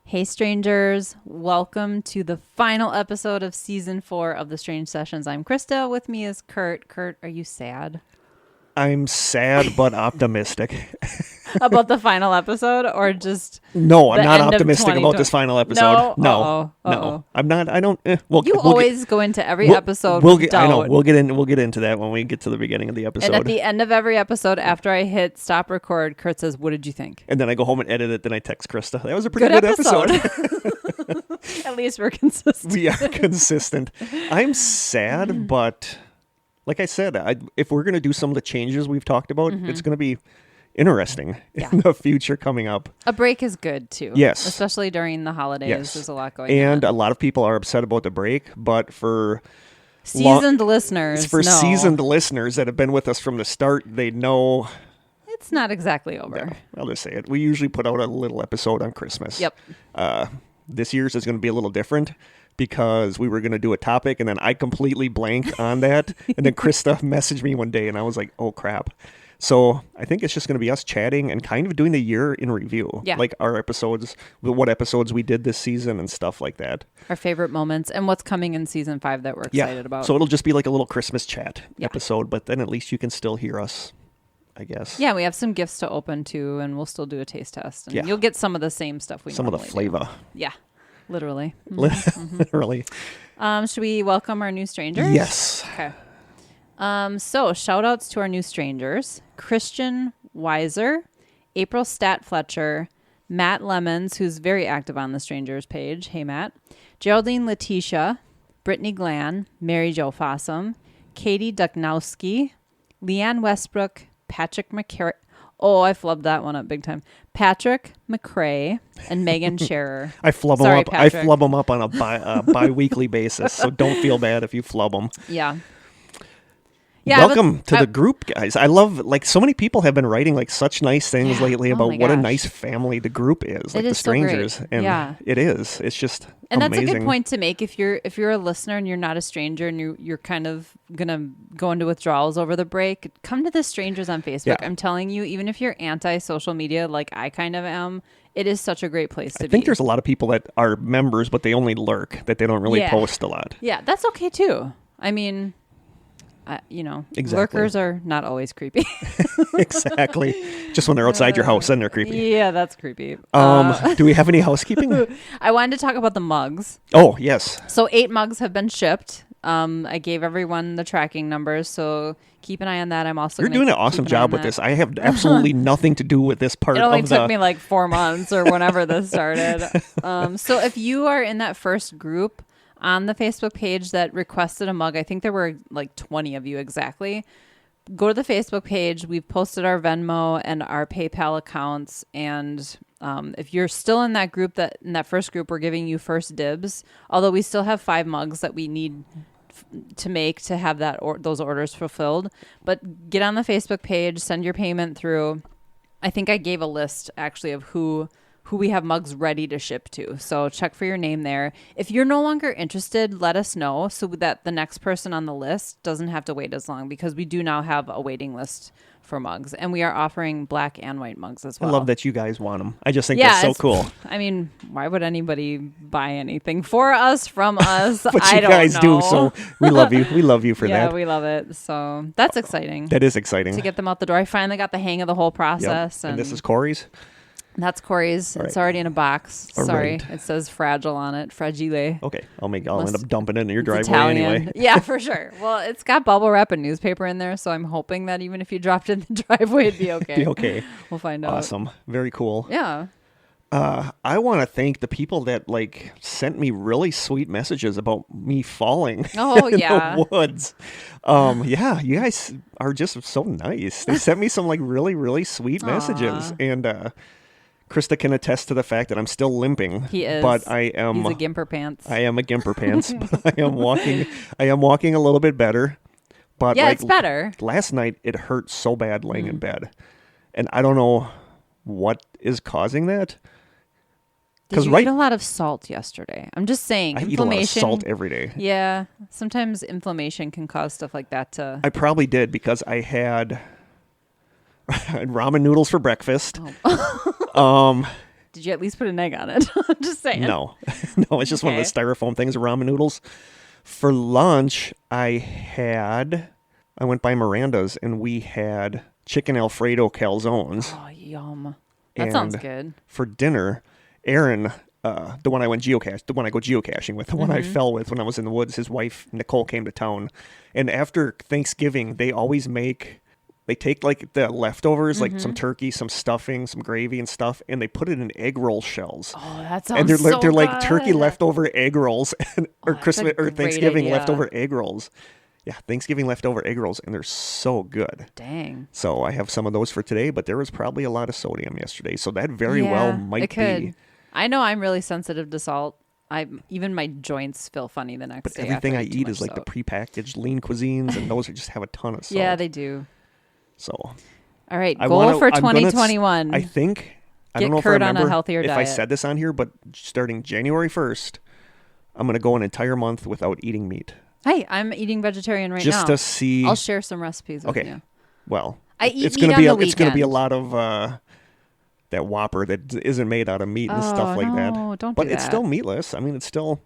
Hey strangers, welcome to the final episode of season 4 of the Strange Sessions. I'm Krista. With me is Kurt. Kurt, are you sad? I'm sad but optimistic. About the final episode or just No, I'm the not end of optimistic about 2020? this final episode. No? No. I'm not. I don't. You always go into every episode We'll with get, doubt. I know. We'll get into that when we get to the beginning of the episode. And at the end of every episode, after I hit stop record, Kurt says, "What did you think?" And then I go home and edit it. Then I text Krista. That was a pretty Good good episode. At least we're consistent. We are consistent. I'm sad, but like I said, if we're going to do some of the changes we've talked about, it's going to be interesting in the future coming up. A break is good too. Yes. Especially during the holidays. Yes. There's a lot going on. And a lot of people are upset about the break, but for seasoned listeners that have been with us from the start, they know it's not exactly over. No, I'll just say it. We usually put out a little episode on Christmas. Yep. This year's is going to be a little different because we were going to do a topic and then I completely blanked on that. And then Krista messaged me one day and I was like, oh crap. So I think it's just going to be us chatting and kind of doing the year in review. Yeah. Like our episodes, what episodes we did this season and stuff like that. Our favorite moments and what's coming in season 5 that we're excited about. So it'll just be like a little Christmas chat episode, but then at least you can still hear us, I guess. Yeah, we have some gifts to open too, and we'll still do a taste test. And you'll get some of the same stuff we normally do. Some of the flavor. Yeah, literally. Literally. Should we welcome our new strangers? Yes. Okay. So shout outs to our new strangers: Christian Weiser, April Stat Fletcher, Matt Lemons, who's very active on the strangers page. Hey, Matt. Geraldine Letitia, Brittany Glann, Mary Jo Fossum, Katie Duchnowski, Leanne Westbrook, Patrick McCary. Oh, I flubbed that one up big time. Patrick McCrae and Megan Scherer. I flub them up. Patrick. I flub them up on a bi-weekly basis, so don't feel bad if you flub them. Yeah. Welcome to the group, guys. I love, like, so many people have been writing like such nice things lately about what a nice family the group is, like the strangers. So and it is. It's just and amazing. That's a good point to make if you're a listener and you're not a stranger and you're kind of gonna go into withdrawals over the break. Come to the strangers on Facebook. Yeah. I'm telling you, even if you're anti-social media like I kind of am, it is such a great place to be. I think there's a lot of people that are members, but they only lurk, that they don't really post a lot. Yeah, that's okay too. I mean, lurkers are not always creepy. Exactly. Just when they're outside your house, then they're creepy. Yeah, that's creepy. Do we have any housekeeping? I wanted to talk about the mugs. Oh, yes. So 8 mugs have been shipped. I gave everyone the tracking numbers, so keep an eye on that. I'm also You're doing an awesome job with this. I have absolutely nothing to do with this part of the... It only took me like 4 months or whenever this started. So if you are in that first group on the Facebook page that requested a mug, I think there were like 20 of you exactly. Go to the Facebook page. We've posted our Venmo and our PayPal accounts. And if you're still in that group, in that first group, we're giving you first dibs. Although we still have 5 mugs that we need to make to have those orders fulfilled. But get on the Facebook page, send your payment through. I think I gave a list actually of who we have mugs ready to ship to. So check for your name there. If you're no longer interested, let us know so that the next person on the list doesn't have to wait as long, because we do now have a waiting list for mugs, and we are offering black and white mugs as well. I love that you guys want them. I just think that's so cool. I mean, why would anybody buy anything for us, from us? But I you don't guys know. do, so we love you. We love you for that. Yeah, we love it. So that's exciting. That is exciting. To get them out the door. I finally got the hang of the whole process. Yep. And this is Corey's? That's Corey's. It's already in a box. Sorry. It says fragile on it. Fragile. Okay. I'll end up dumping it in your driveway Italian. anyway. Yeah, for sure. Well, it's got bubble wrap and newspaper in there, so I'm hoping that even if you dropped it in the driveway, it'd be okay. Be okay. We'll find out. Awesome. Very cool. Yeah. I want to thank the people that sent me really sweet messages about me falling in the woods. Yeah, you guys are just so nice. They sent me some really, really sweet messages. And Krista can attest to the fact that I'm still limping. He is. But He's a gimper pants. I am a gimper pants, but I am walking a little bit better. But it's better. Last night it hurt so bad laying in bed. And I don't know what is causing that. Did you eat a lot of salt yesterday? I'm just saying. I eat a lot of salt every day. Yeah. Sometimes inflammation can cause stuff like that to... I probably did, because I had ramen noodles for breakfast. Did you at least put an egg on it? I'm just saying. No. No, it's just one of the styrofoam things, ramen noodles. For lunch, I went by Miranda's and we had chicken Alfredo calzones. Oh, yum. That sounds good. For dinner, Aaron, the one I go geocaching with, the one I fell with when I was in the woods, his wife, Nicole, came to town. And after Thanksgiving, they take like the leftovers, like some turkey, some stuffing, some gravy and stuff, and they put it in egg roll shells. Oh, that sounds and they're good. like turkey leftover egg rolls or Christmas or Thanksgiving leftover egg rolls. Yeah, Thanksgiving leftover egg rolls, and they're so good. Dang. So I have some of those for today, but there was probably a lot of sodium yesterday, so that very well might be. I know I'm really sensitive to salt. Even my joints feel funny the next day. But everything I eat is like the prepackaged lean cuisines, and those just have a ton of salt. Yeah, they do. So, all right, goal for 2021. I think I don't know if I remember if I said this on here, but starting January 1st, I'm going to go an entire month without eating meat. Hey, I'm eating vegetarian right now. Just to see. I'll share some recipes with you. Well, it's going to be a lot of that Whopper that isn't made out of meat and stuff like that. Don't but do that. It's still meatless. I mean, it's still.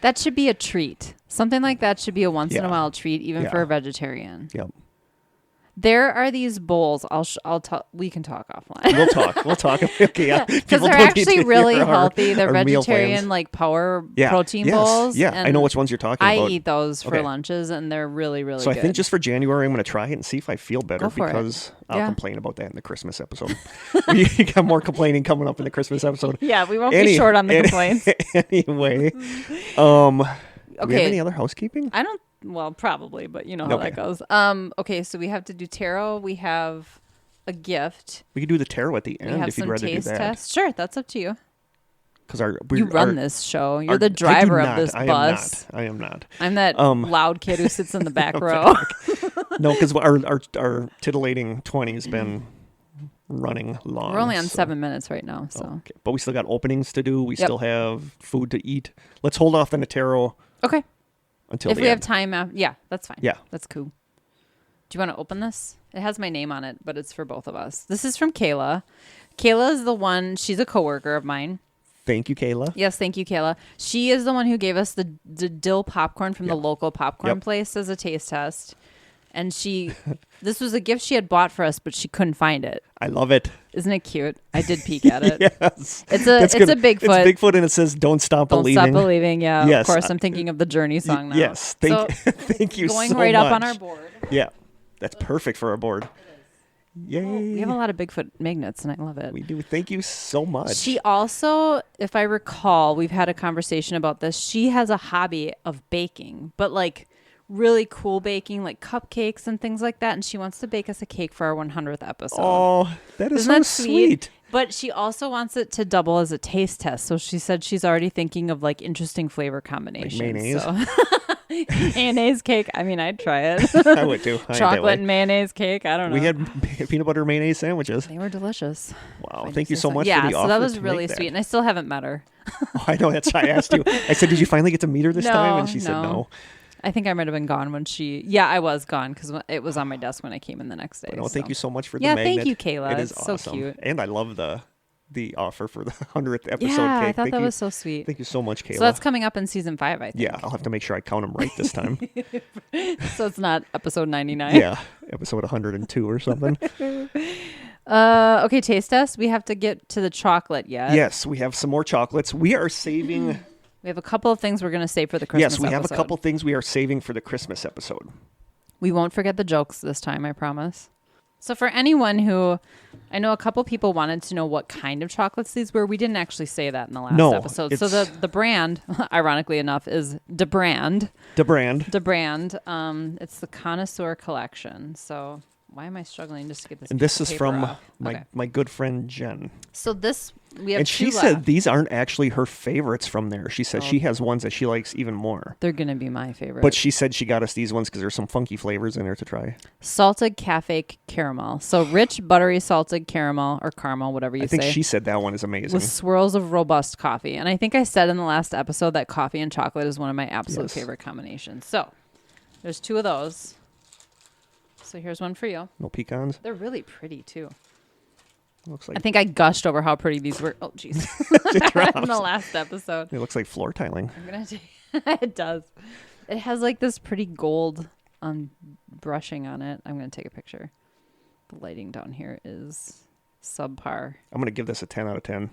That should be a treat. Something like that should be a once in a while treat, even for a vegetarian. Yep. There are these bowls. We can talk offline. We'll talk. Okay, yeah. Because they're actually really healthy. They're vegetarian, like power protein bowls. Yeah, I know which ones you're talking about. I eat those for lunches, and they're really, really good. So I think just for January, I'm going to try it and see if I feel better because I'll complain about that in the Christmas episode. We got more complaining coming up in the Christmas episode. Yeah, we won't be short on the complaints. Anyway, do we have any other housekeeping? I don't. Well, probably, but you know how that goes. Okay, so we have to do tarot. We have a gift. We could do the tarot at the end if you'd rather do that. Test. Sure, that's up to you. Because you run this show. You're the driver of this bus. I am not. I'm that loud kid who sits in the back row. No, because our titillating 20 has been running long. We're only on 7 minutes right now, so. Okay. But we still got openings to do. We still have food to eat. Let's hold off on the tarot. Okay. Until if we have time, yeah, that's fine. Yeah. That's cool. Do you want to open this? It has my name on it, but it's for both of us. This is from Kayla. Kayla is the one, she's a coworker of mine. Thank you, Kayla. Yes, thank you, Kayla. She is the one who gave us the dill popcorn from the local popcorn place as a taste test. And this was a gift she had bought for us, but she couldn't find it. I love it. Isn't it cute? I did peek at it. Yes. It's a Bigfoot. It's Bigfoot and it says, don't stop believing. Don't stop believing, yeah. Yes. Of course, I'm thinking of the Journey song now. Yes. Thank you so much. Going right up on our board. Yeah. That's perfect for our board. Yay. Well, we have a lot of Bigfoot magnets, and I love it. We do. Thank you so much. She also, if I recall, we've had a conversation about this. She has a hobby of baking, but like really cool baking, like cupcakes and things like that. And she wants to bake us a cake for our 100th episode. Oh, that is so sweet. But she also wants it to double as a taste test. So she said she's already thinking of like interesting flavor combinations. Like mayonnaise? So. Mayonnaise cake. I mean, I'd try it. I would too. Chocolate and mayonnaise cake. I don't know. We had peanut butter mayonnaise sandwiches. They were delicious. Wow. Thank you so much for the offer. Yeah, so that was really sweet. And I still haven't met her. Oh, I know. That's why I asked you. I said, did you finally get to meet her this time? And she said no. I think I might have been gone when I was gone because it was on my desk when I came in the next day. No, thank you so much for the magnet. Yeah, thank you, Kayla. It is awesome. So cute. And I love the offer for the 100th episode yeah, cake. I thought that was so sweet. Thank you so much, Kayla. So that's coming up in season 5, I think. Yeah, I'll have to make sure I count them right this time. So it's not episode 99. Yeah, episode 102 or something. Okay, taste test. We have to get to the chocolate yet. Yes, we have some more chocolates. We are saving... We have a couple of things we're going to save for the Christmas episode. Yes, we have a couple things we are saving for the Christmas episode. We won't forget the jokes this time, I promise. So for anyone who... I know a couple people wanted to know what kind of chocolates these were. We didn't actually say that in the last episode. So the brand, ironically enough, is DeBrand. DeBrand. It's the Connoisseur Collection. So... Why am I struggling just to get this? And this is from my good friend Jen. So we have. And she said these aren't actually her favorites from there. She said she has ones that she likes even more. They're gonna be my favorite. But she said she got us these ones because there's some funky flavors in there to try. Salted cafe caramel. So rich, buttery salted caramel or caramel, whatever you say. I think she said that one is amazing. With swirls of robust coffee. And I think I said in the last episode that coffee and chocolate is one of my absolute favorite combinations. So there's 2 of those. So here's one for you. No pecans? They're really pretty too. Looks like I think I gushed over how pretty these were. Oh, jeez. In the last episode. It looks like floor tiling. I'm going to take it does. It has like this pretty gold brushing on it. I'm going to take a picture. The lighting down here is subpar. I'm going to give this a 10 out of 10.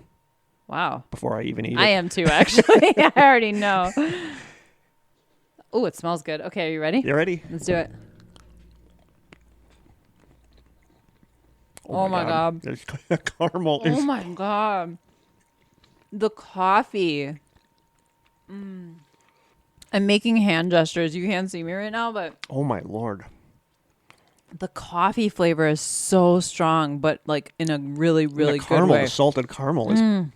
Wow. Before I even eat it. I am too, actually. I already know. Oh, it smells good. Okay, are you ready? You ready? Let's do it. Oh my God. There's caramel. Oh my God. The coffee. I'm making hand gestures. You can't see me right now, but oh my Lord. the coffee flavor is so strong, but like in a really, really good caramel, way. the salted caramel is.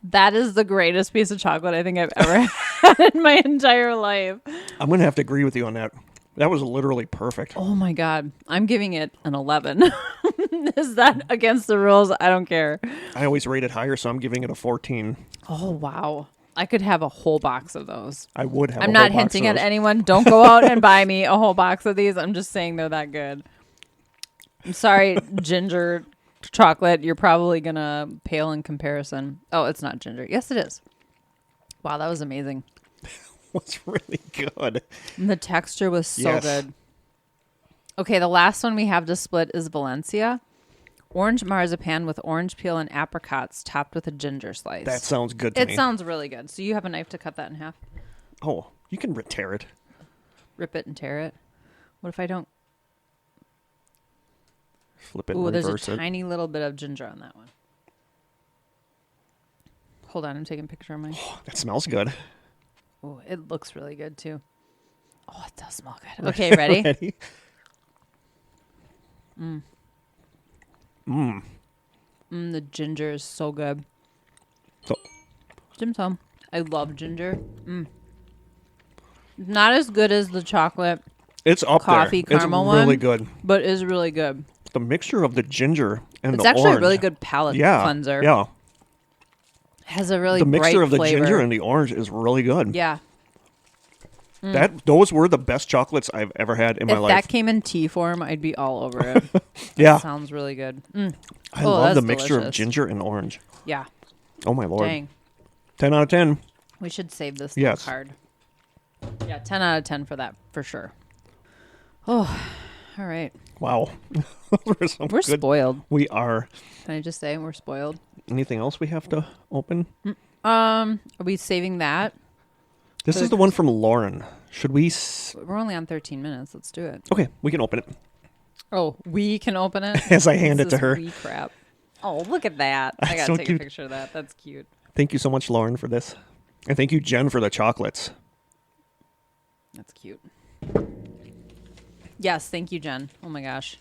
That is the greatest piece of chocolate I think I've ever had in my entire life. I'm going to have to agree with you on that. That was literally perfect. Oh my God. I'm giving it an 11. Is that against the rules? I don't care. I always rate it higher, so I'm giving it a 14. Oh, wow. I could have a whole box of those. I would have I'm not hinting at anyone. Don't go out and buy me a whole box of these. I'm just saying they're that good. I'm sorry, ginger chocolate. You're probably going to pale in comparison. Oh, it's not ginger. Yes, it is. Wow, that was amazing. Was really good. And the texture was so good. Okay, the last one we have to split is Valencia. Orange marzipan with orange peel and apricots topped with a ginger slice. That sounds good to me. It sounds really good. So you have a knife to cut that in half? Oh, you can tear it. Rip it and tear it? What if I don't? Flip it and reverse there's a it. tiny little bit of ginger on that one. Hold on, I'm taking a picture of mine. Oh, that smells good. Oh, it looks really good too. Oh, it does smell good. Okay, ready? Ready? The ginger is so good. So, Dim Sum. I love ginger. Not as good as the chocolate it's up coffee there. caramel it's really one, good. but is really good. The mixture of the ginger and It's the actually orange. a really good palate cleanser. Yeah. Has a really The mixture bright of the flavor. ginger and the orange is really good. Yeah. Those were the best chocolates I've ever had in my If life. that came in tea form, I'd be all over it. Yeah. Sounds really good. I love the that's mixture of delicious. ginger and orange. Yeah. Oh my Lord. Dang. 10 out of 10. We should save this Yes. little card. Yeah, 10 out of 10 for that, for sure. Oh, all right. Wow. We're spoiled. We are. Can I just say we're spoiled? Anything else we have to open? Are we saving that? This is the one from Lauren. Should we? We're only on 13 minutes. Let's do it. Okay, we can open it. Oh, we can open it? As I hand it to her. We crap. Oh, look at that. I got to so take cute. a picture of that. That's cute. Thank you so much, Lauren, for this. And thank you, Jen, for the chocolates. That's cute. Yes, thank you, Jen. Oh my gosh.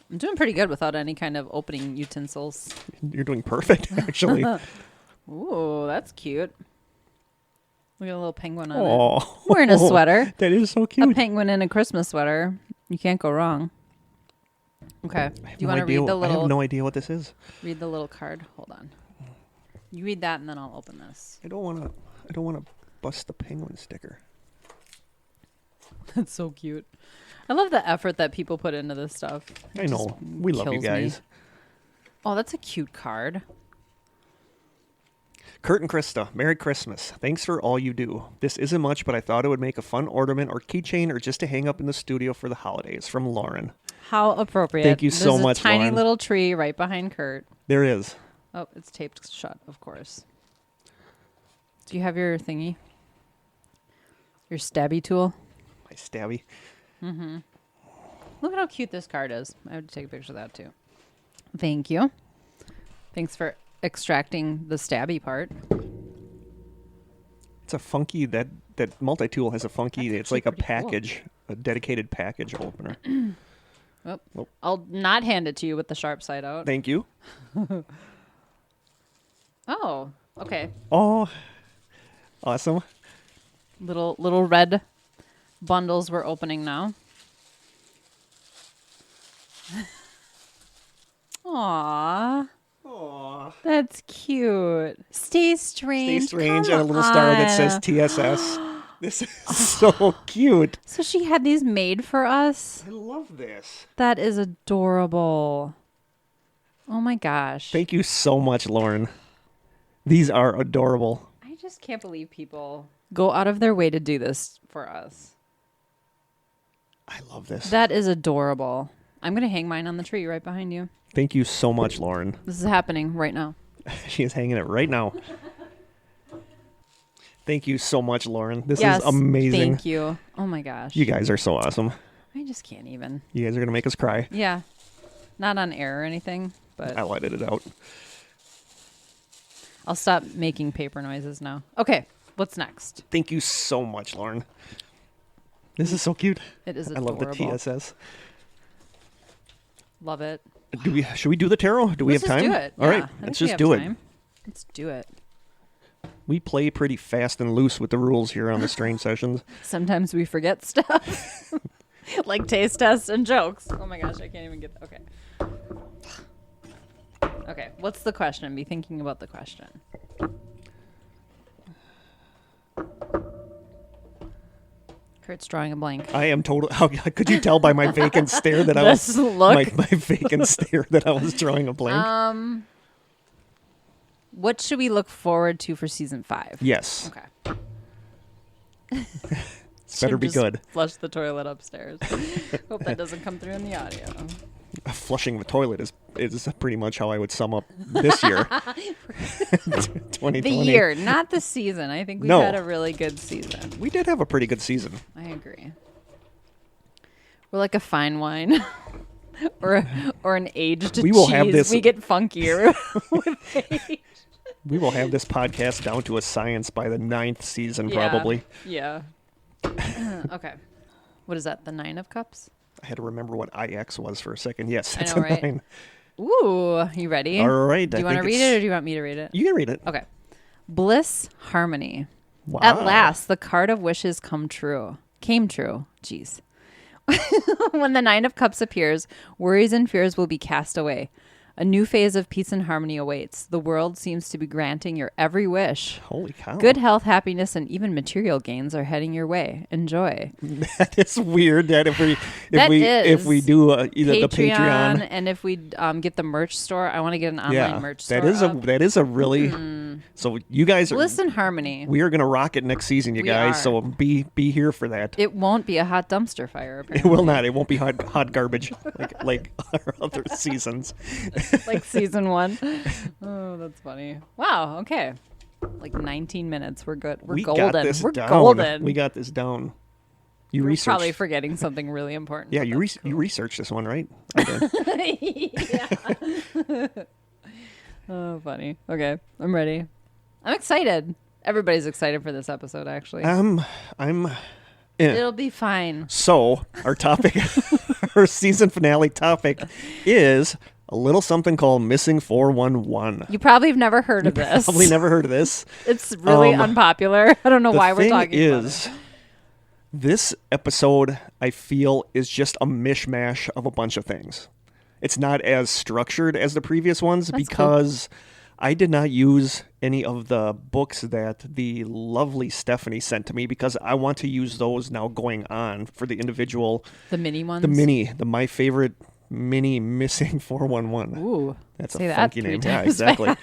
I'm doing pretty good without any kind of opening utensils. You're doing perfect, actually. Ooh, that's cute. Look at a little penguin on it. Oh, Wearing a sweater. That is so A cute. penguin in a Christmas sweater. You can't go wrong. Okay. Do you want to read the I little have no idea what this is. read the little card? Hold on. You read that and then I'll open this. I don't want to bust the penguin sticker. That's so cute. I love the effort that people put into this stuff. It I know. just We love you kills me. guys. Oh, that's a cute card. Kurt and Krista, Merry Christmas. Thanks for all you do. This isn't much, but I thought it would make a fun ornament or keychain or just to hang up in the studio for the holidays. From Lauren. How appropriate. Thank you so There's much, a tiny Lauren. little tree right behind Kurt. There is. Oh, it's taped shut, of course. Do you have your thingy? Your stabby tool? My stabby. Look at how cute this card is. I have to take a picture of that too. Thank you. Thanks for extracting the stabby part. It's a funky, that multi-tool has a funky, That's it's like a actually pretty cool. package, a dedicated package opener. Oh, I'll not hand it to you with the sharp side out. Thank you. Oh, okay. Oh, awesome. Little red bundles we're opening now. Aww. Aww. That's cute. Stay strange. Stay strange, Come and a little star that on. says TSS. This is so cute. So she had these made for us. I love this. That is adorable. Oh my gosh. Thank you so much, Lauren. These are adorable. I just can't believe people go out of their way to do this for us. I love this. That is adorable. I'm going to hang mine on the tree right behind you. Thank you so much, Lauren. This is happening right now. She is hanging it right now. Thank you so much, Lauren. This Yes, is amazing. Thank you. Oh my gosh. You guys are so awesome. I just can't even. You guys are going to make us cry. Yeah. Not on air or anything, but I'll edit it out. I'll stop making paper noises now. Okay, what's next? Thank you so much, Lauren. This is so cute. It is I adorable. love the TSS. Love it. Should we do the tarot? Do we have time? Let's do it. All right, I think let's we just have do it. time. Let's do it. We play pretty fast and loose with the rules here on the Strange Sessions. Sometimes we forget stuff. Like taste tests and jokes. Oh my gosh, I can't even get... Okay. Okay, what's the question? Be thinking about the question. Kurt's drawing a blank. I am total. How could you tell by my vacant stare that I was look. my vacant stare that I was drawing a blank? What should we look forward to for season 5? Yes. Okay. It better be good. Flush the toilet upstairs. Hope that doesn't come through in the audio. Flushing the toilet is pretty much how I would sum up this year. 2020. The year, not the season. I think we've had a really good season. We did have a pretty good season. I agree. We're like a fine wine. or an aged we will cheese. Have this, we get funkier with age. We will have this podcast down to a science by the 9th season, probably. Yeah. Okay. What is that? The 9 of Cups? I had to remember what IX was for a second. Yes, I it's know, a right? 9. Ooh, you ready? All right. Do you want to read it or do you want me to read it? You can read it. Okay. Bliss Harmony. Wow. At last, the card of wishes came true. Jeez. When the 9 of Cups appears, worries and fears will be cast away. A new phase of peace and harmony awaits. The world seems to be granting your every wish. Holy cow. Good health, happiness, and even material gains are heading your way. Enjoy. That is weird. That if we do either the Patreon and if we get the merch store, I want to get an online merch store. That is a really so you guys are Bliss and Harmony. We are gonna rock it next season, you guys. Are. So be here for that. It won't be a hot dumpster fire. It Apparently. will not. It won't be hot garbage like our other seasons. Like season 1. Oh, that's funny. Wow. Okay. Like 19 minutes. We're good. We're golden. Got this We're down. golden. We got this down. You We're researched. probably forgetting something really important. Yeah, you researched this one, right? I did. Yeah. Oh, funny. Okay, I'm ready. I'm excited. Everybody's excited for this episode, actually. I'm. It'll be fine. So our topic, our season finale topic, is a little something called Missing 411. You probably have never heard of this. Probably never heard of this. It's really unpopular. I don't know why we're talking about it. This episode, I feel, is just a mishmash of a bunch of things. It's not as structured as the previous ones because I did not use any of the books that the lovely Stephanie sent to me because I want to use those now going on for the individual. The mini ones? My favorite mini Missing 411. Ooh. That's a funky name. Yeah, exactly.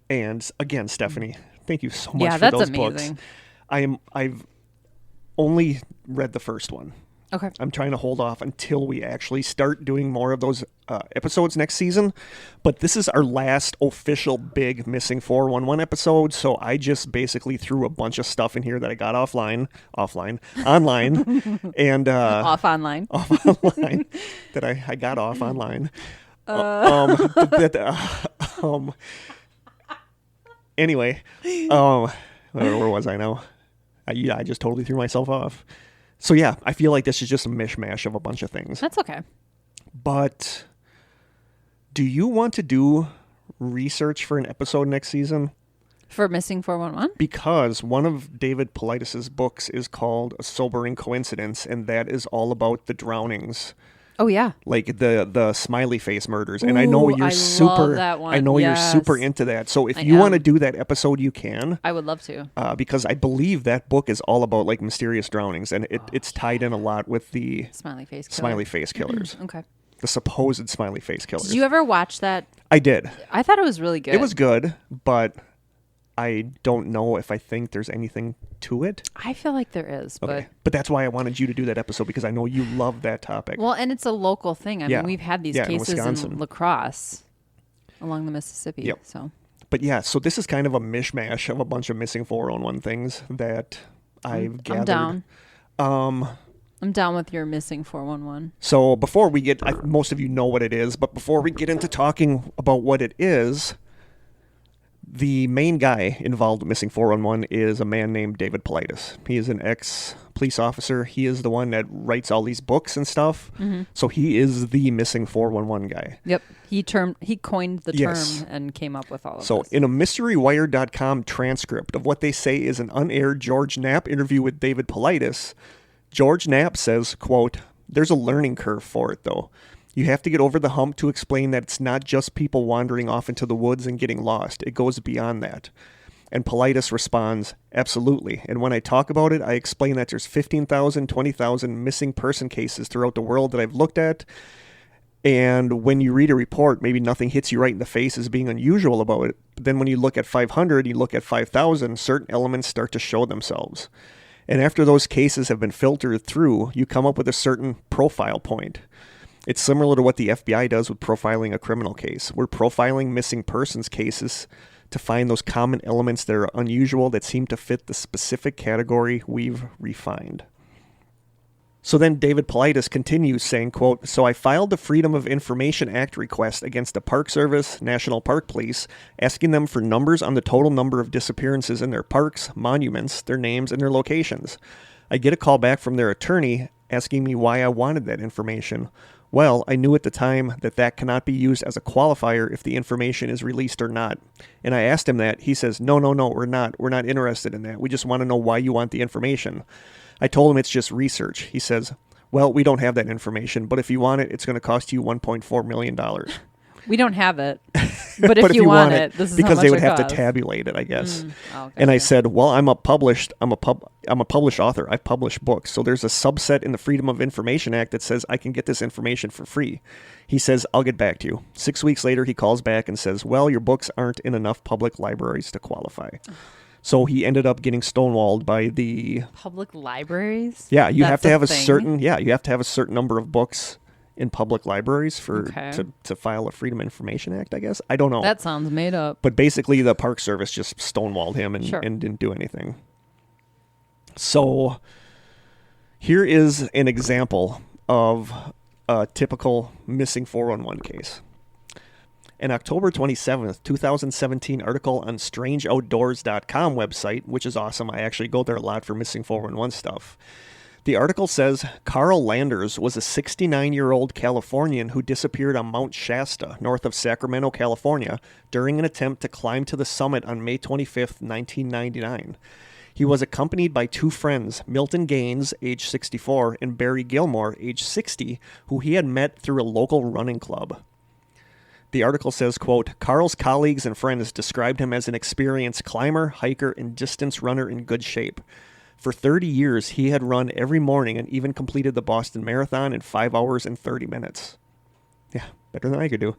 And again, Stephanie, thank you so much for those books. I've only read the first one. Okay. I'm trying to hold off until we actually start doing more of those episodes next season. But this is our last official big Missing 411 episode. So I just basically threw a bunch of stuff in here that I got online, and off online that I got off online. Anyway, where was I now? I just totally threw myself off. So yeah, I feel like this is just a mishmash of a bunch of things. That's okay. But do you want to do research for an episode next season? For Missing 411? Because one of David Paulides' books is called A Sobering Coincidence, and that is all about the drownings. Oh yeah, like the smiley face murders, and I know you're love that one. I know you're super into that. So if you want to do that episode, you can. I would love to, because I believe that book is all about like mysterious drownings, and it's tied in a lot with the smiley face killers. Okay. The supposed smiley face killers. Did you ever watch that? I did. I thought it was really good. It was good, but I don't know if I think there's anything to it. I feel like there is, okay. But that's why I wanted you to do that episode, because I know you love that topic. Well, and it's a local thing. I mean, we've had these cases in La Crosse along the Mississippi. Yep. So. But yeah, so this is kind of a mishmash of a bunch of missing 411 things that I've gathered. I'm down. I'm down with your missing 411. So before we get, most of you know what it is, but before we get into talking about what it is, the main guy involved with missing 411 is a man named David Politis. He is an ex-police officer. He is the one that writes all these books and stuff. Mm-hmm. So he is the missing 411 guy. Yep. He coined the term and came up with all of this. So in a MysteryWire.com transcript of what they say is an unaired George Knapp interview with David Politis, George Knapp says, quote, "There's a learning curve for it, though. You have to get over the hump to explain that it's not just people wandering off into the woods and getting lost. It goes beyond that." And Politis responds, "Absolutely. And when I talk about it, I explain that there's 15,000, 20,000 missing person cases throughout the world that I've looked at. And when you read a report, maybe nothing hits you right in the face as being unusual about it. But then when you look at 500, you look at 5,000, certain elements start to show themselves. And after those cases have been filtered through, you come up with a certain profile point. It's similar to what the FBI does with profiling a criminal case. We're profiling missing persons cases to find those common elements that are unusual that seem to fit the specific category we've refined." So then David Politis continues saying, quote, "So I filed the Freedom of Information Act request against the Park Service, National Park Police, asking them for numbers on the total number of disappearances in their parks, monuments, their names, and their locations. I get a call back from their attorney asking me why I wanted that information. Well, I knew at the time that cannot be used as a qualifier if the information is released or not. And I asked him that. He says, no, we're not. We're not interested in that. We just want to know why you want the information. I told him it's just research. He says, well, we don't have that information, but if you want it, it's going to cost you $1.4 million. We don't have it, but if you want it, this is because how much they would it have costs. to tabulate it, I guess. Okay. And I said, well, I'm a published author. I've published books. So there's a subset in the Freedom of Information Act that says I can get this information for free. He says, I'll get back to you. 6 weeks later, he calls back and says, well, your books aren't in enough public libraries to qualify. So he ended up getting stonewalled by the public libraries. Yeah, you have to have a certain number of books in public libraries to file a Freedom of Information Act, I guess. I don't know. That sounds made up. But basically the Park Service just stonewalled him and didn't do anything. So here is an example of a typical missing 411 case. An October 27th, 2017 article on strangeoutdoors.com website, which is awesome. I actually go there a lot for missing 411 stuff. The article says Carl Landers was a 69-year-old Californian who disappeared on Mount Shasta, north of Sacramento, California, during an attempt to climb to the summit on May 25th, 1999. He was accompanied by two friends, Milton Gaines, age 64, and Barry Gilmore, age 60, who he had met through a local running club. The article says, quote, Carl's colleagues and friends described him as an experienced climber, hiker, and distance runner in good shape. For 30 years, he had run every morning and even completed the Boston Marathon in 5 hours and 30 minutes. Yeah, better than I could do.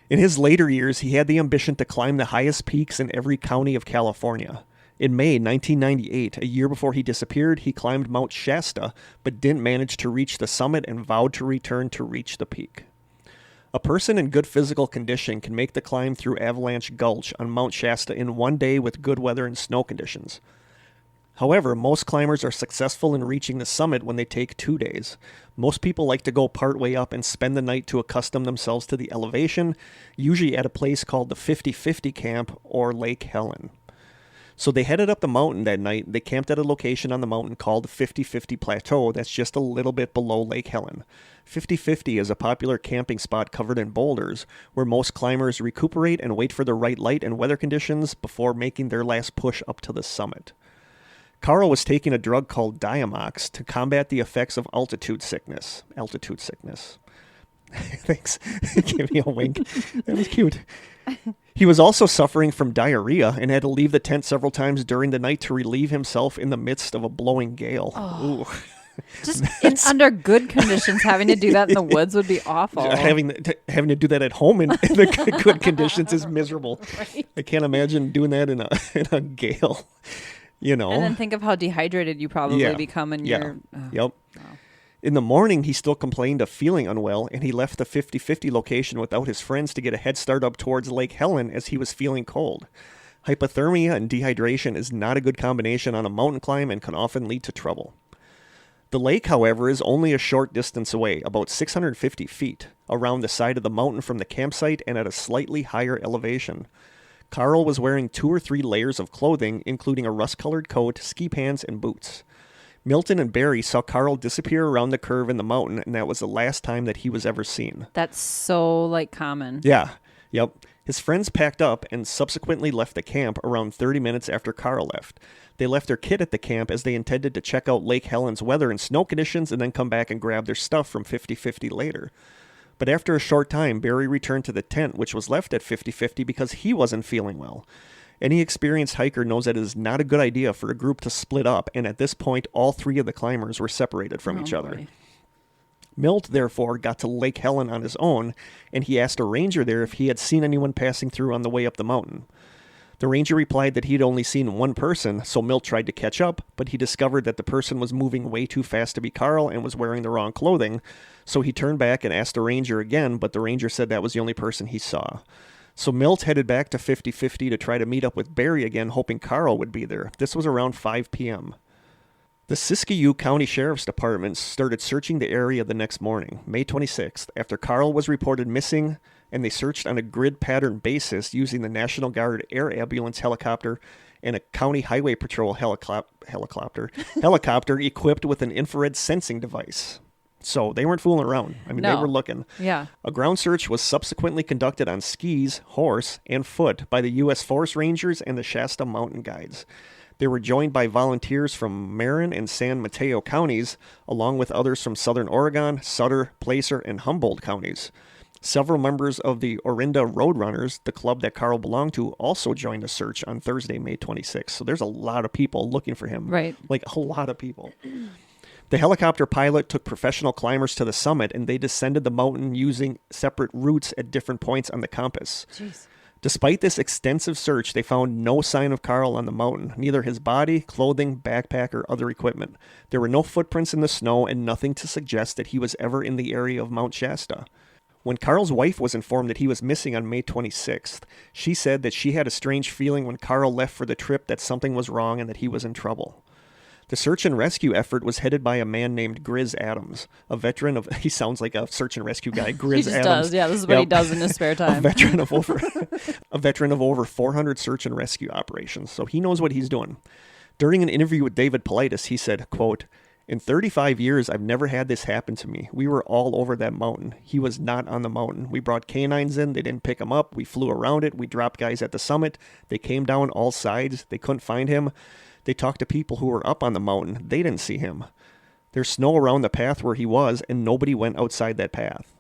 In his later years, he had the ambition to climb the highest peaks in every county of California. In May 1998, a year before he disappeared, he climbed Mount Shasta, but didn't manage to reach the summit and vowed to return to reach the peak. A person in good physical condition can make the climb through Avalanche Gulch on Mount Shasta in 1 day with good weather and snow conditions. However, most climbers are successful in reaching the summit when they take 2 days. Most people like to go partway up and spend the night to accustom themselves to the elevation, usually at a place called the 50-50 Camp or Lake Helen. So they headed up the mountain that night. They camped at a location on the mountain called 50-50 Plateau that's just a little bit below Lake Helen. 50-50 is a popular camping spot covered in boulders where most climbers recuperate and wait for the right light and weather conditions before making their last push up to the summit. Carl was taking a drug called Diamox to combat the effects of altitude sickness. Thanks. Give me a wink. That was cute. He was also suffering from diarrhea and had to leave the tent several times during the night to relieve himself in the midst of a blowing gale. Oh. Ooh. Just under good conditions, having to do that in the woods would be awful. Having to do that at home in the good conditions is miserable. Right. I can't imagine doing that in a gale. And then think of how dehydrated you probably become in your... Yep. Wow. In the morning, he still complained of feeling unwell, and he left the 50-50 location without his friends to get a head start up towards Lake Helen as he was feeling cold. Hypothermia and dehydration is not a good combination on a mountain climb and can often lead to trouble. The lake, however, is only a short distance away, about 650 feet, around the side of the mountain from the campsite and at a slightly higher elevation. Carl was wearing 2 or 3 layers of clothing, including a rust-colored coat, ski pants, and boots. Milton and Barry saw Carl disappear around the curve in the mountain, and that was the last time that he was ever seen. That's so, common. Yeah. Yep. His friends packed up and subsequently left the camp around 30 minutes after Carl left. They left their kit at the camp as they intended to check out Lake Helen's weather and snow conditions and then come back and grab their stuff from 50-50 later. But after a short time, Barry returned to the tent, which was left at 50-50 because he wasn't feeling well. Any experienced hiker knows that it is not a good idea for a group to split up, and at this point, all 3 of the climbers were separated from each other. Milt, therefore, got to Lake Helen on his own, and he asked a ranger there if he had seen anyone passing through on the way up the mountain. The ranger replied that he'd only seen one person, so Milt tried to catch up, but he discovered that the person was moving way too fast to be Carl and was wearing the wrong clothing, so he turned back and asked the ranger again, but the ranger said that was the only person he saw. So Milt headed back to 50-50 to try to meet up with Barry again, hoping Carl would be there. This was around 5 p.m. The Siskiyou County Sheriff's Department started searching the area the next morning, May 26th, after Carl was reported missing, and they searched on a grid pattern basis using the National Guard Air Ambulance helicopter and a County Highway Patrol helicopter equipped with an infrared sensing device. So they weren't fooling around. I mean, They were looking. Yeah. A ground search was subsequently conducted on skis, horse, and foot by the U.S. Forest Rangers and the Shasta Mountain Guides. They were joined by volunteers from Marin and San Mateo counties, along with others from Southern Oregon, Sutter, Placer, and Humboldt counties. Several members of the Orinda Roadrunners, the club that Carl belonged to, also joined the search on Thursday, May 26th. So there's a lot of people looking for him. Right. A lot of people. The helicopter pilot took professional climbers to the summit, and they descended the mountain using separate routes at different points on the compass. Jeez. Despite this extensive search, they found no sign of Carl on the mountain, neither his body, clothing, backpack, or other equipment. There were no footprints in the snow and nothing to suggest that he was ever in the area of Mount Shasta. When Carl's wife was informed that he was missing on May 26th, she said that she had a strange feeling when Carl left for the trip that something was wrong and that he was in trouble. The search and rescue effort was headed by a man named Grizz Adams, a veteran of... He sounds like a search and rescue guy, Grizz he just Adams. Does. Yeah, this is what he does in his spare time. A veteran of over 400 search and rescue operations, so he knows what he's doing. During an interview with David Paulides, he said, quote, "In 35 years, I've never had this happen to me. We were all over that mountain. He was not on the mountain. We brought canines in. They didn't pick him up. We flew around it. We dropped guys at the summit. They came down all sides. They couldn't find him. They talked to people who were up on the mountain. They didn't see him. There's snow around the path where he was, and nobody went outside that path."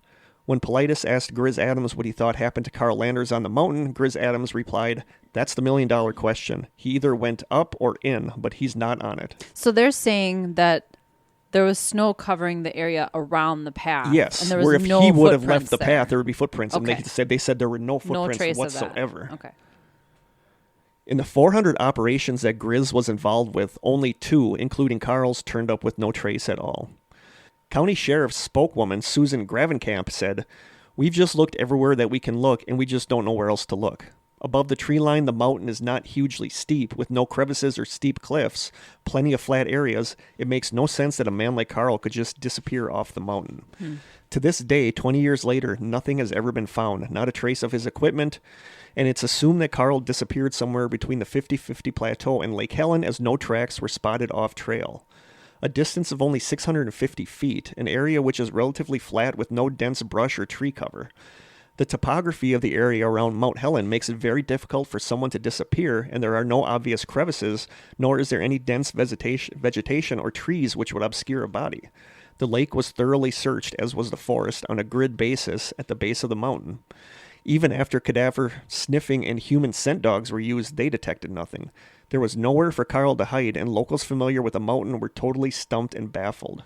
When Paulides asked Grizz Adams what he thought happened to Carl Landers on the mountain, Grizz Adams replied, "That's the million-dollar question. He either went up or in, but he's not on it." So they're saying that there was snow covering the area around the path. Yes, and there was where if no he would have left the there. path, there would be footprints. Okay. And they said there were no footprints trace whatsoever. Of that. Okay. In the 400 operations that Grizz was involved with, only 2, including Carl's, turned up with no trace at all. County Sheriff's spokeswoman, Susan Gravenkamp, said, "We've just looked everywhere that we can look, and we just don't know where else to look. Above the tree line, the mountain is not hugely steep, with no crevices or steep cliffs, plenty of flat areas. It makes no sense that a man like Carl could just disappear off the mountain." To this day, 20 years later, nothing has ever been found, not a trace of his equipment, and it's assumed that Carl disappeared somewhere between the 50-50 Plateau and Lake Helen, as no tracks were spotted off trail. A distance of only 650 feet, an area which is relatively flat with no dense brush or tree cover. The topography of the area around Mount Helen makes it very difficult for someone to disappear, and there are no obvious crevices, nor is there any dense vegetation or trees which would obscure a body. The lake was thoroughly searched, as was the forest, on a grid basis at the base of the mountain. Even after cadaver sniffing and human scent dogs were used, they detected nothing. There was nowhere for Carl to hide, and locals familiar with the mountain were totally stumped and baffled.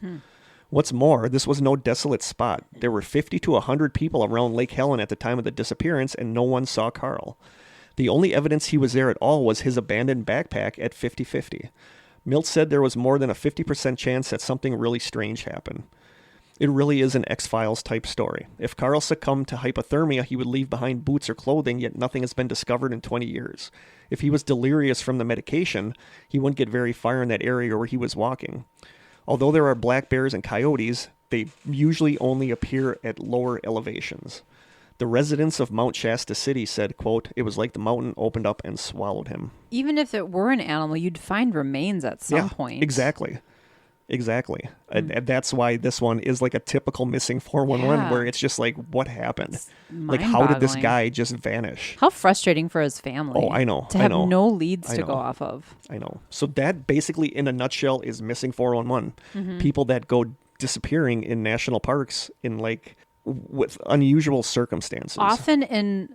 What's more, this was no desolate spot. There were 50 to 100 people around Lake Helen at the time of the disappearance, and no one saw Carl. The only evidence he was there at all was his abandoned backpack at 50-50. Milt said there was more than a 50% chance that something really strange happened. It really is an X-Files type story. If Carl succumbed to hypothermia, he would leave behind boots or clothing, yet nothing has been discovered in 20 years. If he was delirious from the medication, he wouldn't get very far in that area where he was walking. Although there are black bears and coyotes, they usually only appear at lower elevations. The residents of Mount Shasta City said, quote, "It was like the mountain opened up and swallowed him." Even if it were an animal, you'd find remains at some point. Exactly. And that's why this one is like a typical missing 411 where it's just like, what happened? Like, how did this guy just vanish? How frustrating for his family. Oh, I know. To have no leads to go off of. I know. So that basically, in a nutshell, is missing 411. People that go disappearing in national parks in like with unusual circumstances. Often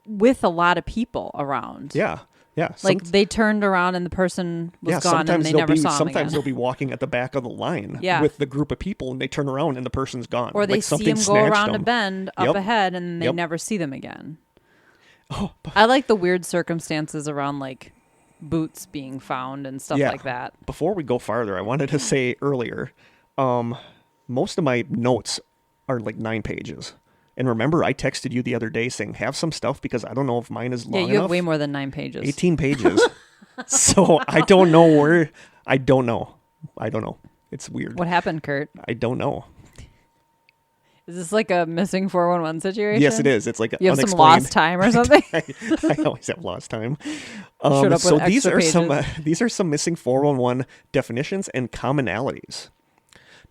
with a lot of people around. Yeah. Like they turned around and the person was gone and they never saw him Sometimes again. they'll be walking at the back of the line with the group of people and they turn around and the person's gone. Or they like see him go around a bend up ahead and they never see them again. I like the weird circumstances around like boots being found and stuff like that. Before we go farther, I wanted to say earlier, most of my notes are like 9 pages. And remember, I texted you the other day saying, have some stuff because I don't know if mine is long enough. Yeah, you have way more than 9 pages. 18 pages. So I don't know where. I don't know. It's weird. What happened, Kurt? I don't know. Is this like a missing 411 situation? Yes, it is. It's like you have some lost time or something? I always have lost time. Showed up so with these extra are pages. these are some missing 411 definitions and commonalities.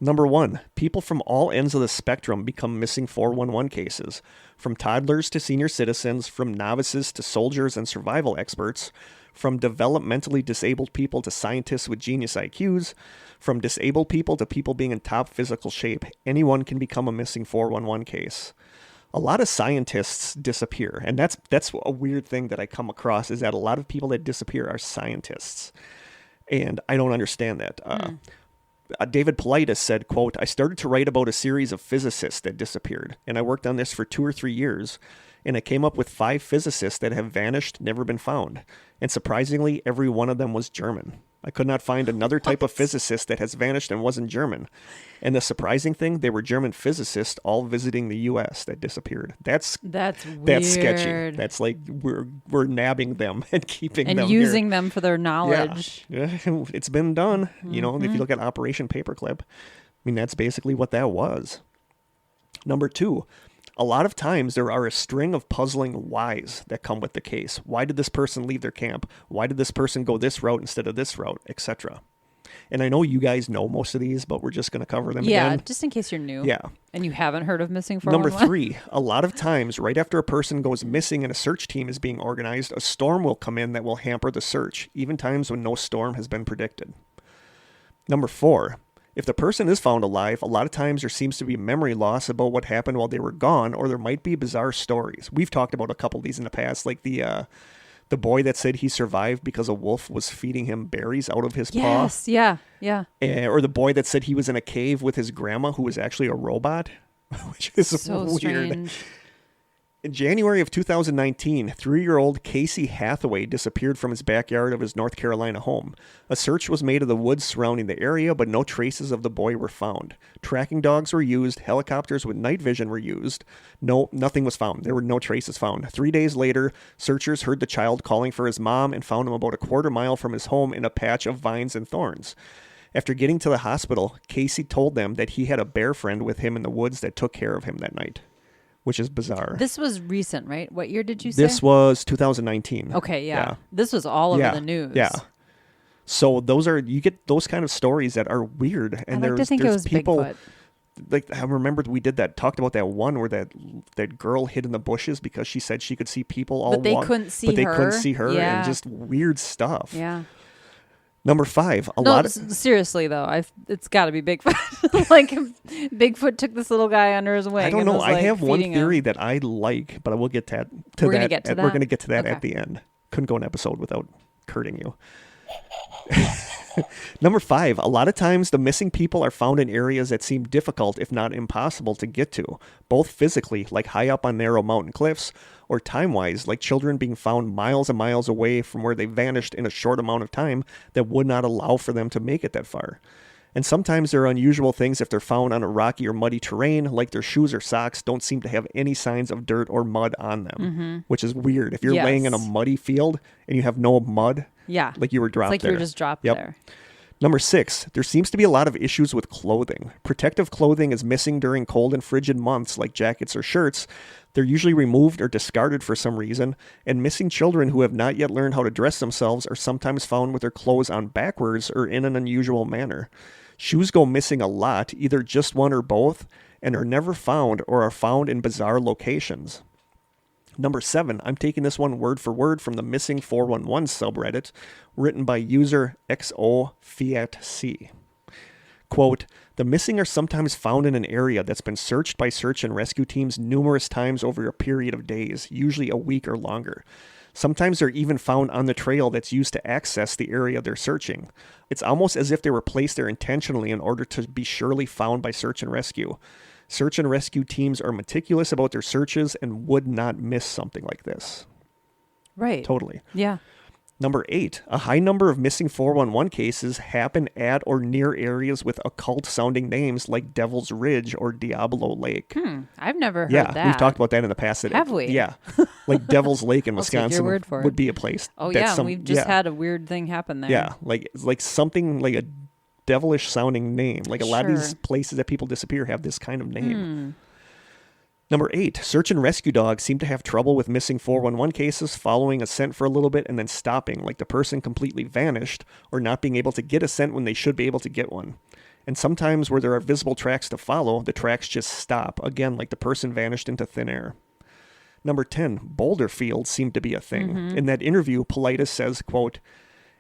Number 1, people from all ends of the spectrum become missing 411 cases, from toddlers to senior citizens, from novices to soldiers and survival experts, from developmentally disabled people to scientists with genius IQs, from disabled people to people being in top physical shape. Anyone can become a missing 411 case. A lot of scientists disappear, and that's a weird thing that I come across, is that a lot of people that disappear are scientists, and I don't understand that. David Politis said, quote, "I started to write about a series of physicists that disappeared, and I worked on this for 2 or 3 years, and I came up with 5 physicists that have vanished, never been found. And surprisingly, every one of them was German. I could not find another type of physicist that has vanished and wasn't German. And the surprising thing, they were German physicists all visiting the U.S. that disappeared. That's weird. That's sketchy. That's like we're nabbing them and keeping them and using them for their knowledge. Yeah. It's been done. You know, if you look at Operation Paperclip, I mean, that's basically what that was. Number 2, a lot of times there are a string of puzzling whys that come with the case. Why did this person leave their camp? Why did this person go this route instead of this route, etc.? And I know you guys know most of these, but we're just going to cover them again. Yeah, just in case you're new. Yeah. And you haven't heard of missing 411. Number 3, a lot of times right after a person goes missing and a search team is being organized, a storm will come in that will hamper the search, even times when no storm has been predicted. Number 4, if the person is found alive, a lot of times there seems to be memory loss about what happened while they were gone, or there might be bizarre stories. We've talked about a couple of these in the past, like the boy that said he survived because a wolf was feeding him berries out of his paw. Yes, yeah. Or the boy that said he was in a cave with his grandma who was actually a robot, which is so weird. Strange. In January of 2019, 3-year-old Casey Hathaway disappeared from his backyard of his North Carolina home. A search was made of the woods surrounding the area, but no traces of the boy were found. Tracking dogs were used. Helicopters with night vision were used. No, nothing was found. There were no traces found. 3 days later, searchers heard the child calling for his mom and found him about a quarter mile from his home in a patch of vines and thorns. After getting to the hospital, Casey told them that he had a bear friend with him in the woods that took care of him that night, which is bizarre. This was recent, right? What year did you say? This was 2019. Okay, yeah. This was all over the news. Yeah. So you get those kind of stories that are weird. And I like to think it was people, Bigfoot. Like, I remember we talked about that one where that girl hid in the bushes because she said she could see people all But they couldn't see her. Yeah. And just weird stuff. Yeah. Number 5, seriously though, it's got to be Bigfoot. Like Bigfoot took this little guy under his wing. I don't know. I have one theory that I like, but I will get to that. We're going to get to that. We're going to get to that Okay. at the end. Couldn't go an episode without hurting you. Number 5, a lot of times the missing people are found in areas that seem difficult, if not impossible, to get to, both physically, like high up on narrow mountain cliffs, or time-wise, like children being found miles and miles away from where they vanished in a short amount of time that would not allow for them to make it that far. And sometimes there are unusual things if they're found on a rocky or muddy terrain, like their shoes or socks don't seem to have any signs of dirt or mud on them, which is weird. If you're laying in a muddy field and you have no mud, like you were dropped there. It's like you were just dropped there. Number 6, there seems to be a lot of issues with clothing. Protective clothing is missing during cold and frigid months, like jackets or shirts. They're usually removed or discarded for some reason, and missing children who have not yet learned how to dress themselves are sometimes found with their clothes on backwards or in an unusual manner. Shoes go missing a lot, either just one or both, and are never found or are found in bizarre locations. Number 7, I'm taking this one word for word from the Missing 411 subreddit, written by user XOFiatC. Quote, the missing are sometimes found in an area that's been searched by search and rescue teams numerous times over a period of days, usually a week or longer. Sometimes they're even found on the trail that's used to access the area they're searching. It's almost as if they were placed there intentionally in order to be surely found by search and rescue. Search and rescue teams are meticulous about their searches and would not miss something like this. Right. Totally. Yeah. Number 8, a high number of missing 411 cases happen at or near areas with occult-sounding names like Devil's Ridge or Diablo Lake. I've never heard that. Yeah, we've talked about that in the past. Have we? Yeah, like Devil's Lake in Wisconsin would be a place. Oh yeah, we've just had a weird thing happen there. Yeah, like something like a devilish-sounding name. Like a lot of these places that people disappear have this kind of name. Number 8, search and rescue dogs seem to have trouble with missing 411 cases, following a scent for a little bit and then stopping, like the person completely vanished, or not being able to get a scent when they should be able to get one. And sometimes where there are visible tracks to follow, the tracks just stop, again, like the person vanished into thin air. Number 10, Boulder Field seemed to be a thing. In that interview, Politis says, quote,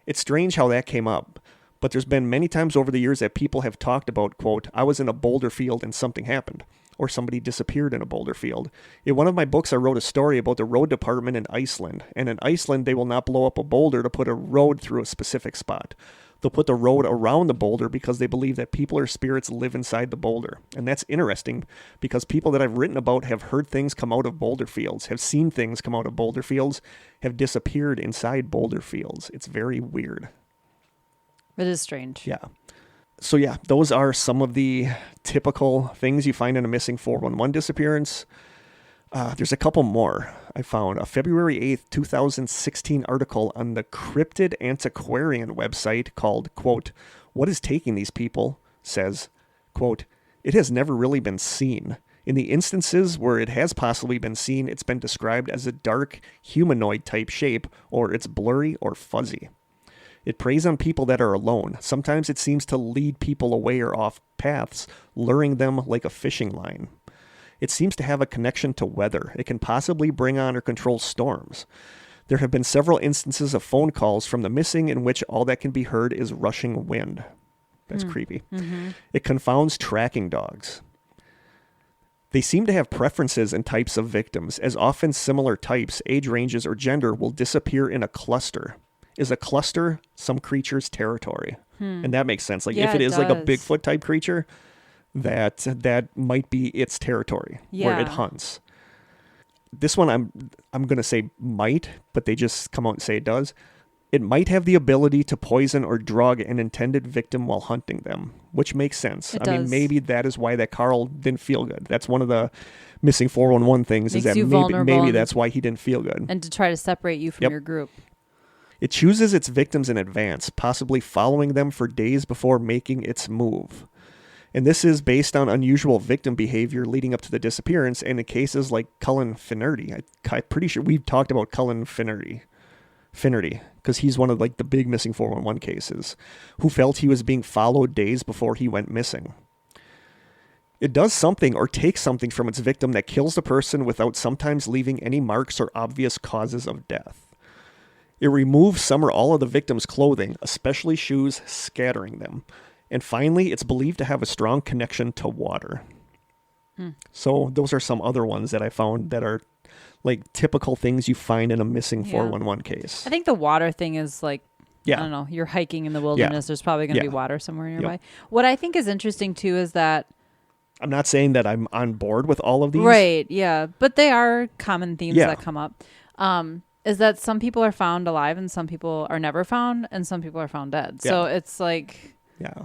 it's strange how that came up, but there's been many times over the years that people have talked about, quote, I was in a boulder field and something happened. Or somebody disappeared in a boulder field. In one of my books, I wrote a story about the road department in Iceland. And in Iceland, they will not blow up a boulder to put a road through a specific spot. They'll put the road around the boulder because they believe that people or spirits live inside the boulder. And that's interesting because people that I've written about have heard things come out of boulder fields, have seen things come out of boulder fields, have disappeared inside boulder fields. It's very weird. It is strange. Yeah. So yeah, those are some of the typical things you find in a missing 411 disappearance. There's a couple more. I found a February 8th, 2016 article on the Cryptid Antiquarian website called, quote, what is taking these people? Says, quote, it has never really been seen. In the instances where it has possibly been seen, it's been described as a dark humanoid type shape, or it's blurry or fuzzy. It preys on people that are alone. Sometimes it seems to lead people away or off paths, luring them like a fishing line. It seems to have a connection to weather. It can possibly bring on or control storms. There have been several instances of phone calls from the missing in which all that can be heard is rushing wind. That's creepy. It confounds tracking dogs. They seem to have preferences and types of victims, as often similar types, age ranges, or gender will disappear in a cluster. Is a cluster some creature's territory? And that makes sense. Like if it is like a Bigfoot type creature, that might be its territory where it hunts. This one I'm going to say might, but they just come out and say it does. It might have the ability to poison or drug an intended victim while hunting them, which makes sense. I mean, maybe that is why that Carl didn't feel good. That's one of the missing 411 things, is that maybe that's why he didn't feel good. And to try to separate you from your group. It chooses its victims in advance, possibly following them for days before making its move. And this is based on unusual victim behavior leading up to the disappearance, and in cases like Cullen Finnerty. I'm pretty sure we've talked about Cullen Finnerty, because he's one of like the big missing 411 cases, who felt he was being followed days before he went missing. It does something or takes something from its victim that kills the person without sometimes leaving any marks or obvious causes of death. It removes some or all of the victim's clothing, especially shoes, scattering them. And finally, it's believed to have a strong connection to water. So those are some other ones that I found that are like typical things you find in a missing 411 case. I think the water thing is like I don't know, you're hiking in the wilderness, there's probably going to be water somewhere nearby. What I think is interesting too is that I'm not saying that I'm on board with all of these. Right, yeah. But they are common themes that come up. Is that some people are found alive and some people are never found and some people are found dead. Yeah. So it's like... Yeah.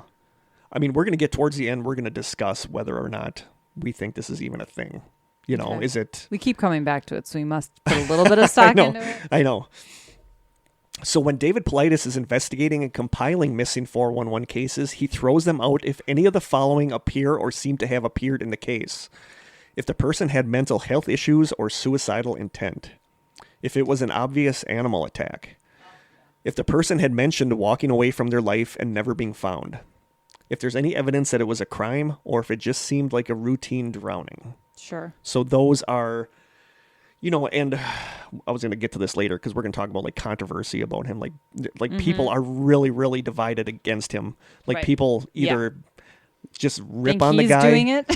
I mean, we're going to get towards the end. We're going to discuss whether or not we think this is even a thing. You know, is it... We keep coming back to it, so we must put a little bit of stock into it. I know. So when David Paulides is investigating and compiling missing 411 cases, he throws them out if any of the following appear or seem to have appeared in the case. If the person had mental health issues or suicidal intent. If it was an obvious animal attack. If the person had mentioned walking away from their life and never being found. If there's any evidence that it was a crime or if it just seemed like a routine drowning. Sure. So those are, you know, and I was going to get to this later because we're going to talk about like controversy about him. Like people are really, really divided against him. Like people either just rip on the guy. He's doing it.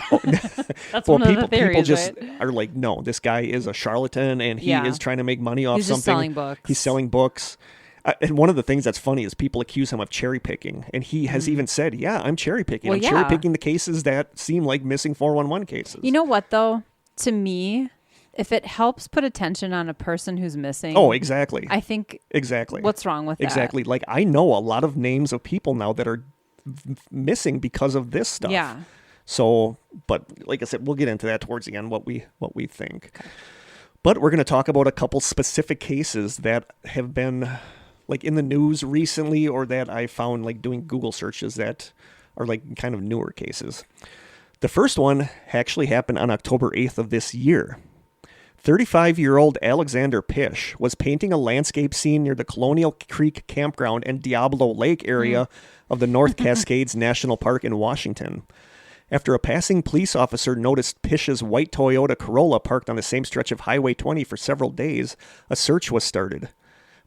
That's one of the theories, people just are like, no, this guy is a charlatan and he is trying to make money off something. He's selling books. He's selling books. And one of the things that's funny is people accuse him of cherry picking. And he has even said, I'm cherry picking. Well, I'm cherry picking the cases that seem like missing 411 cases. You know what, though? To me, if it helps put attention on a person who's missing. Oh, exactly. I think. Exactly. What's wrong with that? Exactly. Like, I know a lot of names of people now that are missing because of this stuff. Yeah. So, but like I said, we'll get into that towards the end, what we think. Okay. But we're going to talk about a couple specific cases that have been like in the news recently or that I found like doing Google searches that are like kind of newer cases. The first one actually happened on October 8th of this year. 35-year-old Alexander Pish was painting a landscape scene near the Colonial Creek Campground and Diablo Lake area of the North Cascades National Park in Washington. After a passing police officer noticed Pish's white Toyota Corolla parked on the same stretch of Highway 20 for several days, a search was started.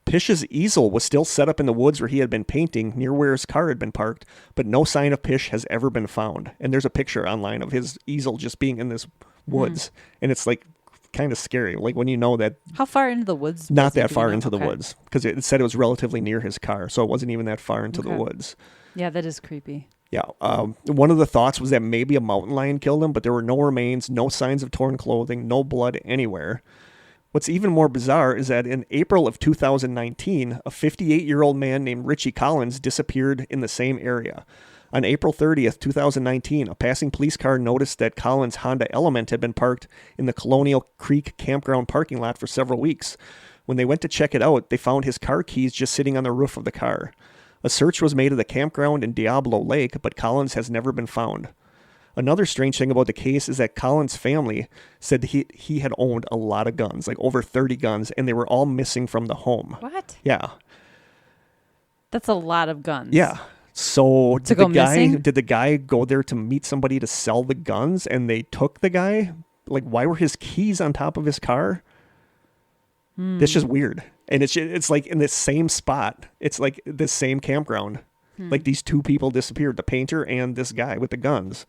Pish's easel was still set up in the woods where he had been painting, near where his car had been parked, but no sign of Pish has ever been found. And there's a picture online of his easel just being in this woods. And it's like kind of scary, like when you know that... How far into the woods? Not that far into the woods, because it said it was relatively near his car, so it wasn't even that far into the woods. Yeah, that is creepy. Yeah. One of the thoughts was that maybe a mountain lion killed him, but there were no remains, no signs of torn clothing, no blood anywhere. What's even more bizarre is that in April of 2019, a 58-year-old man named Richie Collins disappeared in the same area. On April 30th, 2019, a passing police car noticed that Collins' Honda Element had been parked in the Colonial Creek Campground parking lot for several weeks. When they went to check it out, they found his car keys just sitting on the roof of the car. A search was made of the campground in Diablo Lake, but Collins has never been found. Another strange thing about the case is that Collins' family said that he had owned a lot of guns, like over 30 guns, and they were all missing from the home. What? Yeah. That's a lot of guns. Yeah. So did the guy go there to meet somebody to sell the guns and they took the guy? Like, why were his keys on top of his car? That's just weird. And it's like in this same spot. It's like the same campground. Like these two people disappeared, the painter and this guy with the guns.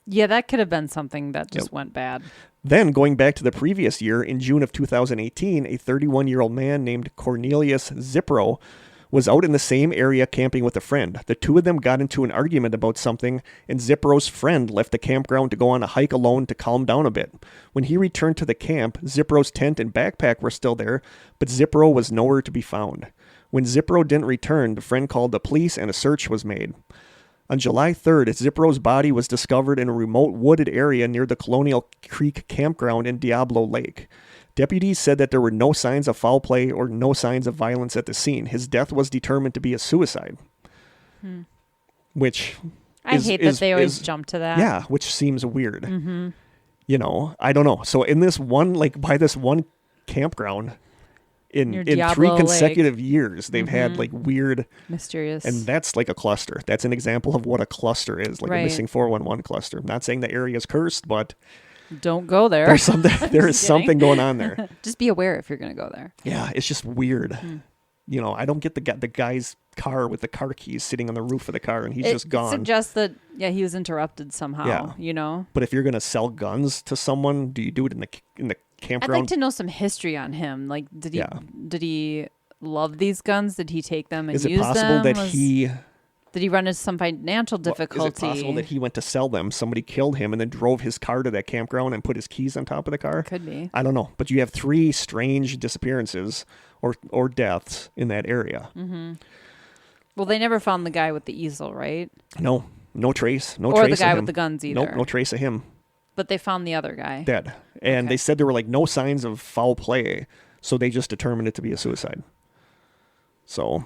Yeah, that could have been something that just went bad. Then, going back to the previous year, in June of 2018, a 31-year-old man named Cornelius Zipro was out in the same area camping with a friend. The two of them got into an argument about something, and Zipro's friend left the campground to go on a hike alone to calm down a bit. When he returned to the camp, Zipro's tent and backpack were still there, but Zipro was nowhere to be found. When Zipro didn't return, the friend called the police and a search was made. On July 3rd, Zipro's body was discovered in a remote wooded area near the Colonial Creek Campground in Diablo Lake. Deputies said that there were no signs of foul play or no signs of violence at the scene. His death was determined to be a suicide. Which I hate that they always jump to that. Yeah, which seems weird. You know, I don't know. So in this one, like by this one campground, in 3 consecutive years, they've had like weird, mysterious, and that's like a cluster. That's an example of what a cluster is, like a missing 411 cluster. I'm not saying the area is cursed, but don't go there. There's something. There is something going on there. Just be aware if you're going to go there. Yeah, it's just weird. You know, I don't get the guy's car with the car keys sitting on the roof of the car, and he's just gone. It suggests that he was interrupted somehow. Yeah. You know. But if you're going to sell guns to someone, do you do it in the campground? I'd like to know some history on him. Like, did he love these guns? Did he take them and use them? Is it possible that did he run into some financial difficulty? Is it possible that he went to sell them? Somebody killed him and then drove his car to that campground and put his keys on top of the car? Could be. I don't know. But you have 3 strange disappearances or deaths in that area. Mm-hmm. Well, they never found the guy with the easel, right? No trace. No or trace. Or the guy of him. with the guns either. Nope, no trace of him. But they found the other guy. Dead. And they said there were like no signs of foul play, so they just determined it to be a suicide. So...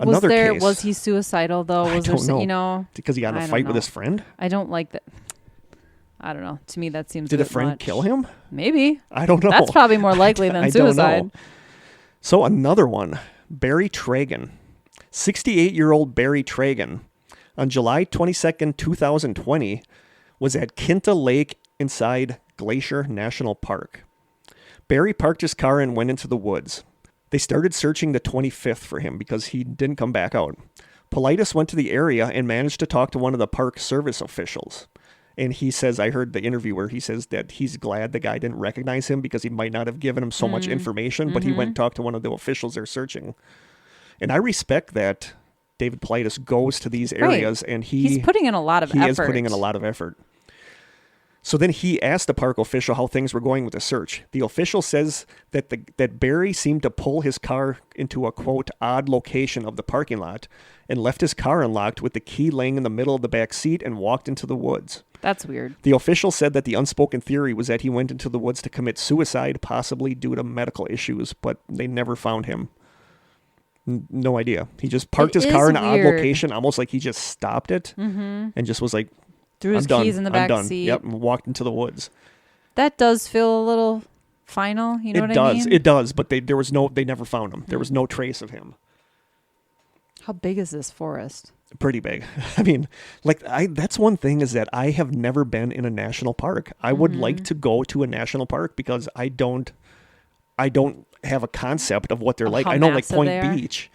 Another case. Was he suicidal though? I don't know. You know, because he got in a fight with his friend? I don't like that. I don't know. To me, that seems. Did a friend kill him? Maybe. I don't know. That's probably more likely than suicide. Don't know. So another one, Barry Tragen, 68-year-old Barry Tragen, on July 22nd, 2020, was at Kinta Lake inside Glacier National Park. Barry parked his car and went into the woods. They started searching the 25th for him because he didn't come back out. Politis went to the area and managed to talk to one of the park service officials. And he says, I heard the interview where he says that he's glad the guy didn't recognize him because he might not have given him so much information, but he went and talked to one of the officials they're searching. And I respect that David Politis goes to these areas and he's putting in a lot of effort. He is putting in a lot of effort. So then he asked the park official how things were going with the search. The official says that Barry seemed to pull his car into a, quote, odd location of the parking lot and left his car unlocked with the key laying in the middle of the back seat and walked into the woods. That's weird. The official said that the unspoken theory was that he went into the woods to commit suicide, possibly due to medical issues, but they never found him. No idea. He just parked his car in an odd location, almost like he just stopped it and just was like, threw his keys in the back seat. Yep, and walked into the woods. That does feel a little final. You know what I mean? It does. But they never found him. There was no trace of him. How big is this forest? Pretty big. I mean, that's one thing is that I have never been in a national park. I would like to go to a national park because I don't have a concept of what they're like. I know like Point Beach,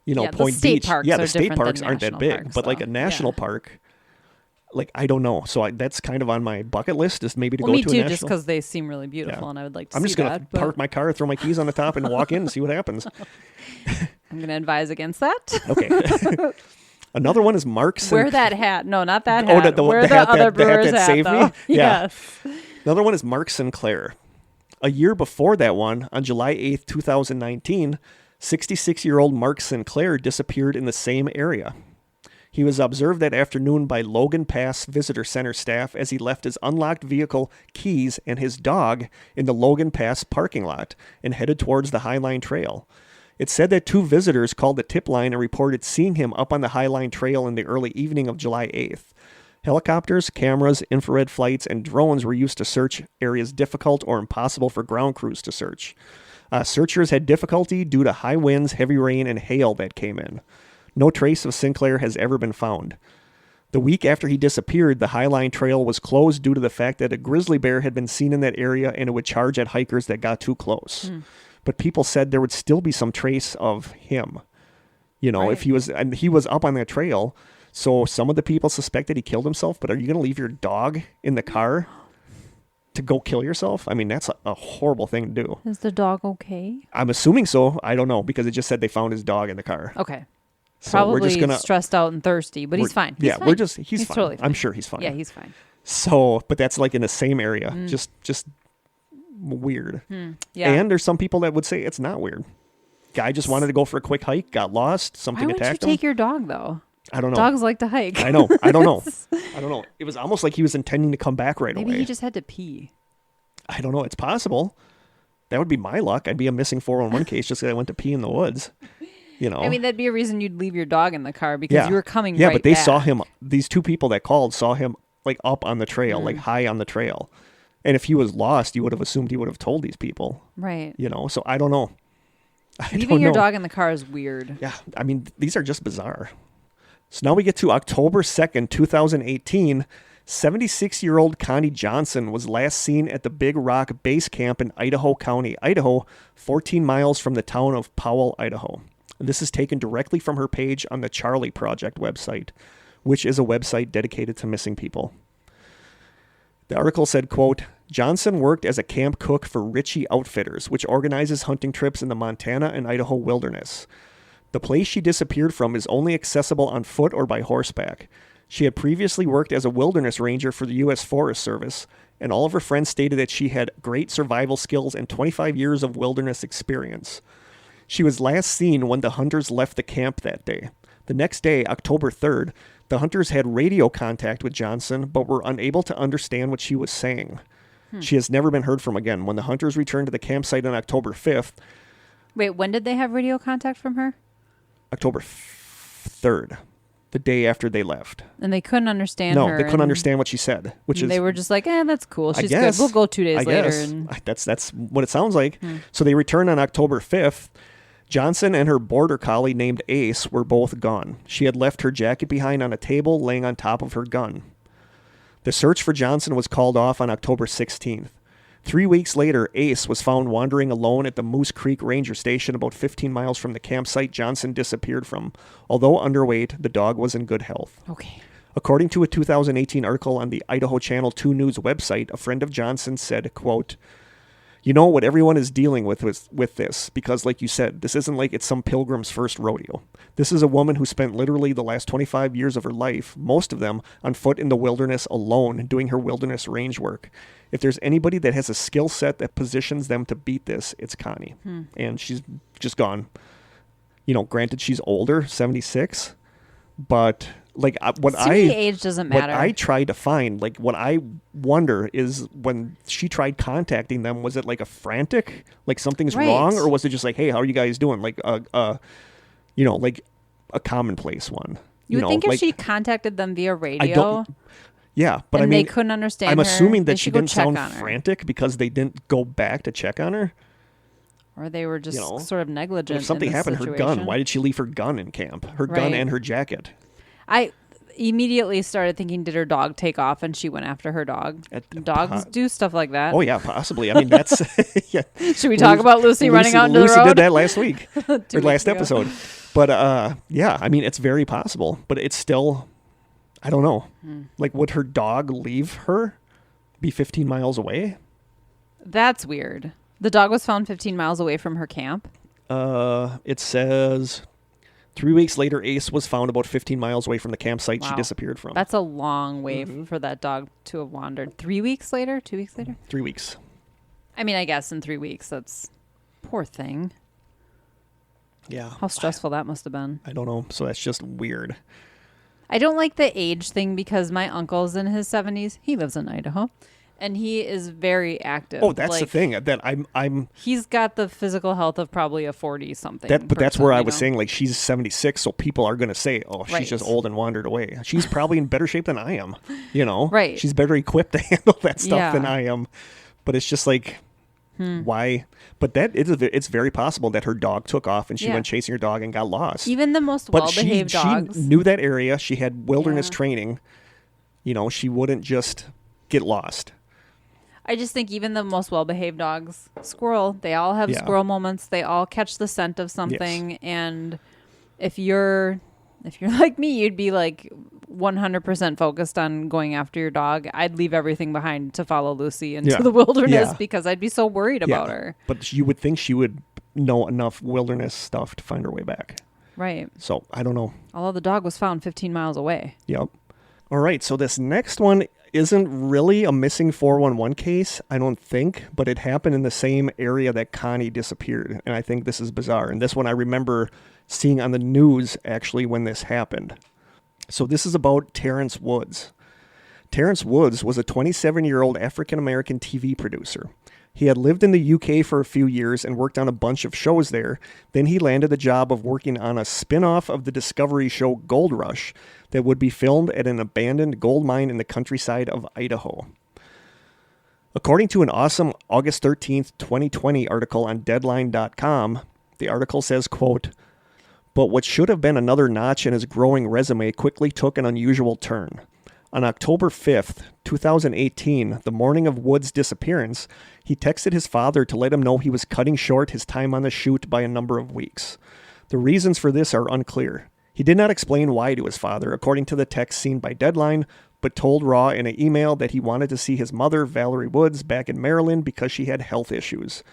Point Beach. Yeah, the state parks aren't that big, but like a national park. Like, I don't know. So that's kind of on my bucket list is maybe to go to a national. Me too, just because they seem really beautiful and I would like to see that. I'm just going to park my car, throw my keys on the top and walk in and see what happens. I'm going to advise against that. Okay. Another one is Mark's. Wear that hat. No, not that hat. Wear the other brewer's hat, saved though. me? Yeah. Yes. Another one is Mark Sinclair. A year before that one, on July 8th, 2019, 66-year-old Mark Sinclair disappeared in the same area. He was observed that afternoon by Logan Pass Visitor Center staff as he left his unlocked vehicle keys and his dog in the Logan Pass parking lot and headed towards the Highline Trail. It said that 2 visitors called the tip line and reported seeing him up on the Highline Trail in the early evening of July 8th. Helicopters, cameras, infrared flights, and drones were used to search areas difficult or impossible for ground crews to search. Searchers had difficulty due to high winds, heavy rain, and hail that came in. No trace of Sinclair has ever been found. The week after he disappeared, the Highline Trail was closed due to the fact that a grizzly bear had been seen in that area and it would charge at hikers that got too close. But people said there would still be some trace of him. If he was up on that trail. So some of the people suspected he killed himself, but are you going to leave your dog in the car to go kill yourself? I mean, that's a horrible thing to do. Is the dog okay? I'm assuming so. I don't know because it just said they found his dog in the car. Okay. So probably we're just gonna, stressed out and thirsty, but he's fine. He's fine. He's fine. Totally fine. I'm sure he's fine. Yeah, he's fine. So, but that's like in the same area. Just weird. Yeah. And there's some people that would say it's not weird. Guy just wanted to go for a quick hike, got lost, something attacked him. Why would you take your dog though? I don't know. Dogs like to hike. I know. I don't know. I don't know. It was almost like he was intending to come back right away. Maybe he just had to pee. I don't know. It's possible. That would be my luck. I'd be a missing 411 case just because I went to pee in the woods. I mean, that'd be a reason you'd leave your dog in the car because you were coming right back. Yeah, but they saw him. These 2 people that called saw him like up on the trail, like high on the trail. And if he was lost, you would have assumed he would have told these people. Right. So I don't know. Leaving your dog in the car is weird. Yeah. I mean, these are just bizarre. So now we get to October 2nd, 2018. 76-year-old Connie Johnson was last seen at the Big Rock Base Camp in Idaho County, Idaho, 14 miles from the town of Powell, Idaho. This is taken directly from her page on the Charlie Project website, which is a website dedicated to missing people. The article said, quote, Johnson worked as a camp cook for Ritchie Outfitters, which organizes hunting trips in the Montana and Idaho wilderness. The place she disappeared from is only accessible on foot or by horseback. She had previously worked as a wilderness ranger for the U.S. Forest Service, and all of her friends stated that she had great survival skills and 25 years of wilderness experience. She was last seen when the hunters left the camp that day. The next day, October 3rd, the hunters had radio contact with Johnson, but were unable to understand what she was saying. She has never been heard from again. When the hunters returned to the campsite on October 5th... Wait, when did they have radio contact from her? October 3rd. The day after they left. And they couldn't understand her. No, they couldn't understand what she said, which is... They were just like, that's cool. She's good. We'll go 2 days later. And... That's what it sounds like. So they returned on October 5th. Johnson and her border collie named Ace were both gone. She had left her jacket behind on a table laying on top of her gun. The search for Johnson was called off on October 16th. 3 weeks later, Ace was found wandering alone at the Moose Creek Ranger Station about 15 miles from the campsite Johnson disappeared from. Although underweight, the dog was in good health. Okay. According to a 2018 article on the Idaho Channel 2 News website, a friend of Johnson said, quote, "You know what everyone is dealing with this, because like you said, this isn't like it's some pilgrim's first rodeo. This is a woman who spent literally the last 25 years of her life, most of them on foot in the wilderness alone, doing her wilderness range work. If there's anybody that has a skill set that positions them to beat this, it's Connie." And she's just gone. You know, granted, she's older, 76, but like age doesn't matter. What I tried to find, like what I wonder is when she tried contacting them, was it like a frantic, like something's wrong, or was it just like, hey, how are you guys doing? Like like a commonplace one. You would think if she contacted them via radio. Yeah, but they couldn't understand I'm her, assuming that she didn't sound frantic because they didn't go back to check on her. Or they were just sort of negligent. If something happened, situation. Her gun, why did she leave her gun in camp? Her gun and her jacket. I immediately started thinking, did her dog take off and she went after her dog? Dogs do stuff like that. Oh, yeah, possibly. I mean, that's... yeah. Should we talk about Lucy running out into the road? Lucy did that last week, or last episode. But, yeah, I mean, it's very possible. But it's still... I don't know. Like, would her dog leave her? Be 15 miles away? That's weird. The dog was found 15 miles away from her camp? It says 3 weeks later, Ace was found about 15 miles away from the campsite she disappeared from. That's a long way for that dog to have wandered. 3 weeks later? 2 weeks later? 3 weeks. I mean, I guess in 3 weeks, that's... Poor thing. Yeah. How stressful that must have been. I don't know. So that's just weird. I don't like the age thing because my uncle's in his 70s. He lives in Idaho. And he is very active. Oh, that's the thing. That I'm. He's got the physical health of probably a 40-something. But that's where I was saying, like, she's 76, so people are going to say, oh, she's just old and wandered away. She's probably in better shape than I am, Right. She's better equipped to handle that stuff than I am. But it's just like, why? But it's very possible that her dog took off and she went chasing her dog and got lost. Even the most well-behaved dogs. She knew that area. She had wilderness training. She wouldn't just get lost. I just think even the most well-behaved dogs, squirrel, they all have squirrel moments. They all catch the scent of something. Yes. And if you're like me, you'd be like 100% focused on going after your dog. I'd leave everything behind to follow Lucy into the wilderness because I'd be so worried about her. But you would think she would know enough wilderness stuff to find her way back. Right. So I don't know. Although the dog was found 15 miles away. Yep. All right. So this next one isn't really a missing 411 case, I don't think, but it happened in the same area that Connie disappeared. And I think this is bizarre. And this one I remember seeing on the news actually when this happened. So this is about Terrence Woods. Terrence Woods was a 27-year-old African-American TV producer. He had lived in the UK for a few years and worked on a bunch of shows there. Then he landed the job of working on a spin-off of the Discovery show Gold Rush that would be filmed at an abandoned gold mine in the countryside of Idaho. According to an awesome August 13th, 2020 article on Deadline.com, the article says, quote, "But what should have been another notch in his growing resume quickly took an unusual turn. On October 5th, 2018, the morning of Wood's disappearance, he texted his father to let him know he was cutting short his time on the shoot by a number of weeks. The reasons for this are unclear. He did not explain why to his father, according to the text seen by Deadline, but told Raw in an email that he wanted to see his mother, Valerie Woods, back in Maryland because she had health issues.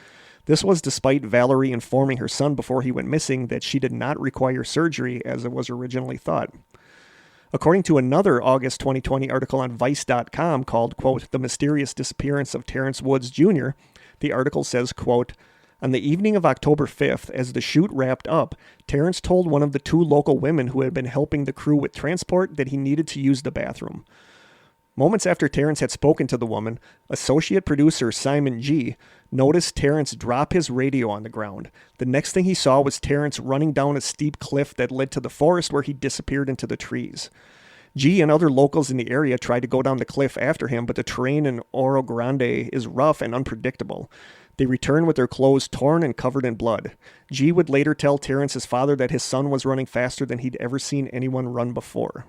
This was despite Valerie informing her son before he went missing that she did not require surgery as it was originally thought. According to another August 2020 article on Vice.com called, quote, The Mysterious Disappearance of Terrence Woods Jr., the article says, quote, on the evening of October 5th, as the shoot wrapped up, Terrence told one of the 2 local women who had been helping the crew with transport that he needed to use the bathroom. Moments after Terrence had spoken to the woman, associate producer Simon G. noticed Terrence drop his radio on the ground. The next thing he saw was Terrence running down a steep cliff that led to the forest where he disappeared into the trees. G and other locals in the area tried to go down the cliff after him, but the terrain in Oro Grande is rough and unpredictable. They returned with their clothes torn and covered in blood. G would later tell Terrence's father that his son was running faster than he'd ever seen anyone run before.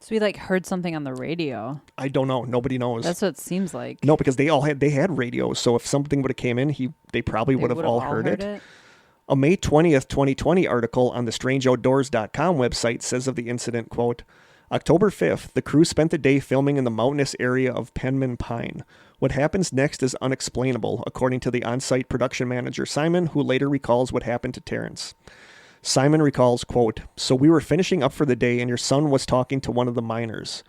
So we heard something on the radio. I don't know. Nobody knows. That's what it seems like. No, because they had radios. So if something would have came in, they probably would have all heard it. A May 20th, 2020 article on the strangeoutdoors.com website says of the incident, quote, October 5th, the crew spent the day filming in the mountainous area of Penman Pine. What happens next is unexplainable, according to the on-site production manager Simon, who later recalls what happened to Terrence. Simon recalls, quote, so we were finishing up for the day and your son was talking to one of the miners.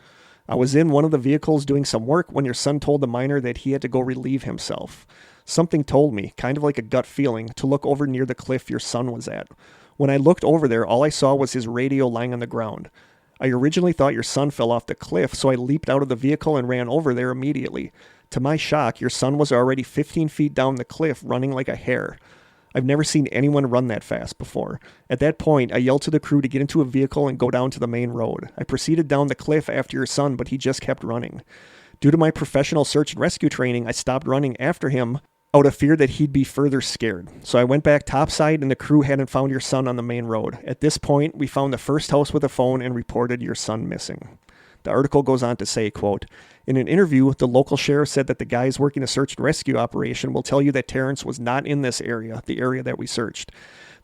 I was in one of the vehicles doing some work when your son told the miner that he had to go relieve himself. Something told me, kind of like a gut feeling, to look over near the cliff your son was at. When I looked over there, all I saw was his radio lying on the ground. I originally thought your son fell off the cliff, so I leaped out of the vehicle and ran over there immediately. To my shock, your son was already 15 feet down the cliff, running like a hare. I've never seen anyone run that fast before. At that point, I yelled to the crew to get into a vehicle and go down to the main road. I proceeded down the cliff after your son, but he just kept running. Due to my professional search and rescue training, I stopped running after him out of fear that he'd be further scared. So I went back topside and the crew hadn't found your son on the main road. At this point, we found the first house with a phone and reported your son missing. The article goes on to say, quote, in an interview, the local sheriff said that the guys working a search and rescue operation will tell you that Terrence was not in this area, the area that we searched.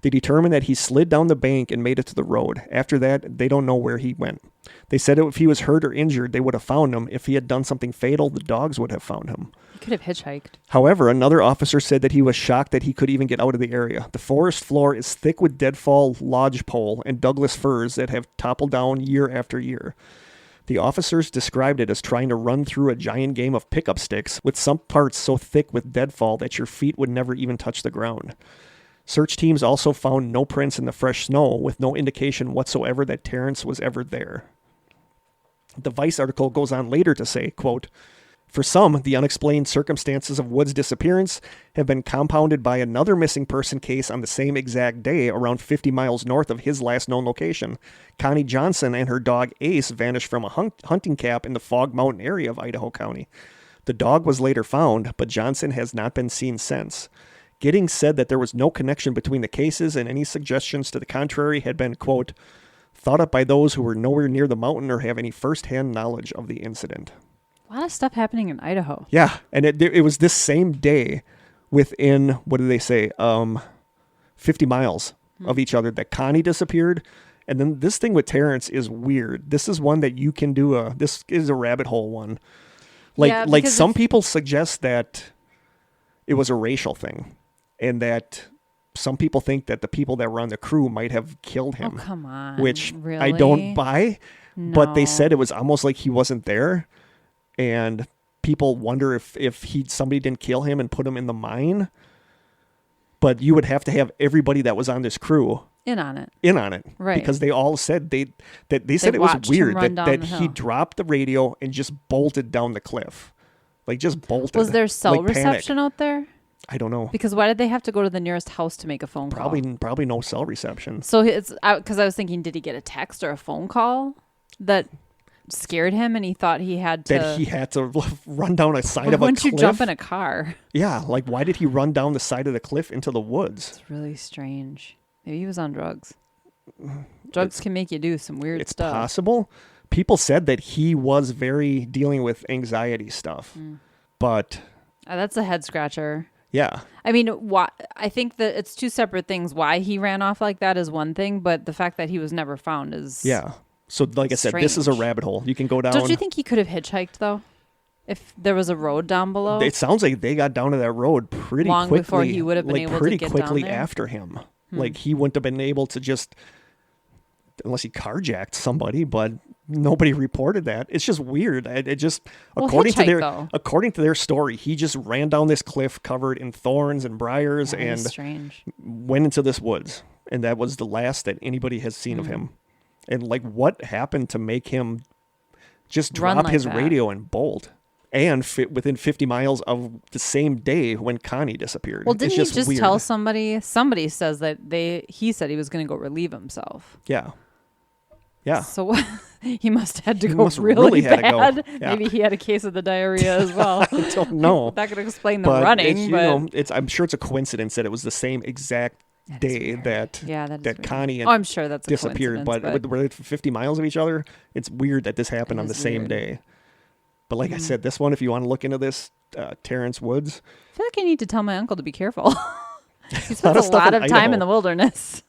They determined that he slid down the bank and made it to the road. After that, they don't know where he went. They said if he was hurt or injured, they would have found him. If he had done something fatal, the dogs would have found him. He could have hitchhiked. However, another officer said that he was shocked that he could even get out of the area. The forest floor is thick with deadfall lodgepole and Douglas firs that have toppled down year after year. The officers described it as trying to run through a giant game of pickup sticks with some parts so thick with deadfall that your feet would never even touch the ground. Search teams also found no prints in the fresh snow with no indication whatsoever that Terrence was ever there. The Vice article goes on later to say, quote, for some, the unexplained circumstances of Wood's disappearance have been compounded by another missing person case on the same exact day around 50 miles north of his last known location. Connie Johnson and her dog Ace vanished from a hunting camp in the Fog Mountain area of Idaho County. The dog was later found, but Johnson has not been seen since. Giddings said that there was no connection between the cases and any suggestions to the contrary had been, quote, thought up by those who were nowhere near the mountain or have any first-hand knowledge of the incident. A lot of stuff happening in Idaho. Yeah, and it was this same day within, what do they say, 50 miles of each other that Connie disappeared. And then this thing with Terrence is weird. This is one that you can do this is a rabbit hole one. Like some people suggest that it was a racial thing and that some people think that the people that were on the crew might have killed him. Oh, come on. Which really? I don't buy, No. but they said it was almost like he wasn't there. And people wonder if somebody didn't kill him and put him in the mine. But you would have to have everybody that was on this crew in on it. Right. Because they all said they said it was weird that he dropped the radio and just bolted down the cliff. Like just bolted. Was there cell reception out there? I don't know. Because why did they have to go to the nearest house to make a phone call? Probably no cell reception. So it's because I was thinking, did he get a text or a phone call that scared him and he thought he had to run down a side of a cliff? Wouldn't you jump in a car? Yeah, like why did he run down the side of the cliff into the woods? It's really strange. Maybe he was on drugs. Drugs can make you do some weird stuff. It's possible. People said that he was very dealing with anxiety stuff. But that's a head scratcher. Yeah. I mean, I think that it's two separate things. Why he ran off like that is one thing, but the fact that he was never found is So like I said, this is a rabbit hole. You can go down. Don't you think he could have hitchhiked, though? If there was a road down below? It sounds like they got down to that road pretty long quickly. Before he would have been able to get quickly down there? after him. Like, he wouldn't have been able to just, unless he carjacked somebody, but nobody reported that. It's just weird. It just, according to their story, he just ran down this cliff covered in thorns and briars and strange. Went into this woods. And that was the last that anybody has seen of him. And like, what happened to make him just drop his radio and bolt? And within 50 miles of the same day when Connie disappeared. Well, didn't he just tell somebody? Somebody says that he said he was going to go relieve himself. Yeah. Yeah. So he must have had to go really bad. Yeah. Maybe he had a case of the diarrhea as well. I don't know. That could explain the running. I'm sure it's a coincidence that it was the same exact day that Connie I'm sure that's disappeared. But were 50 miles of each other? It's weird that this happened on the same day. But like I said, this one, if you want to look into this, Terrence Woods. I feel like I need to tell my uncle to be careful. He spends a lot of time in the wilderness.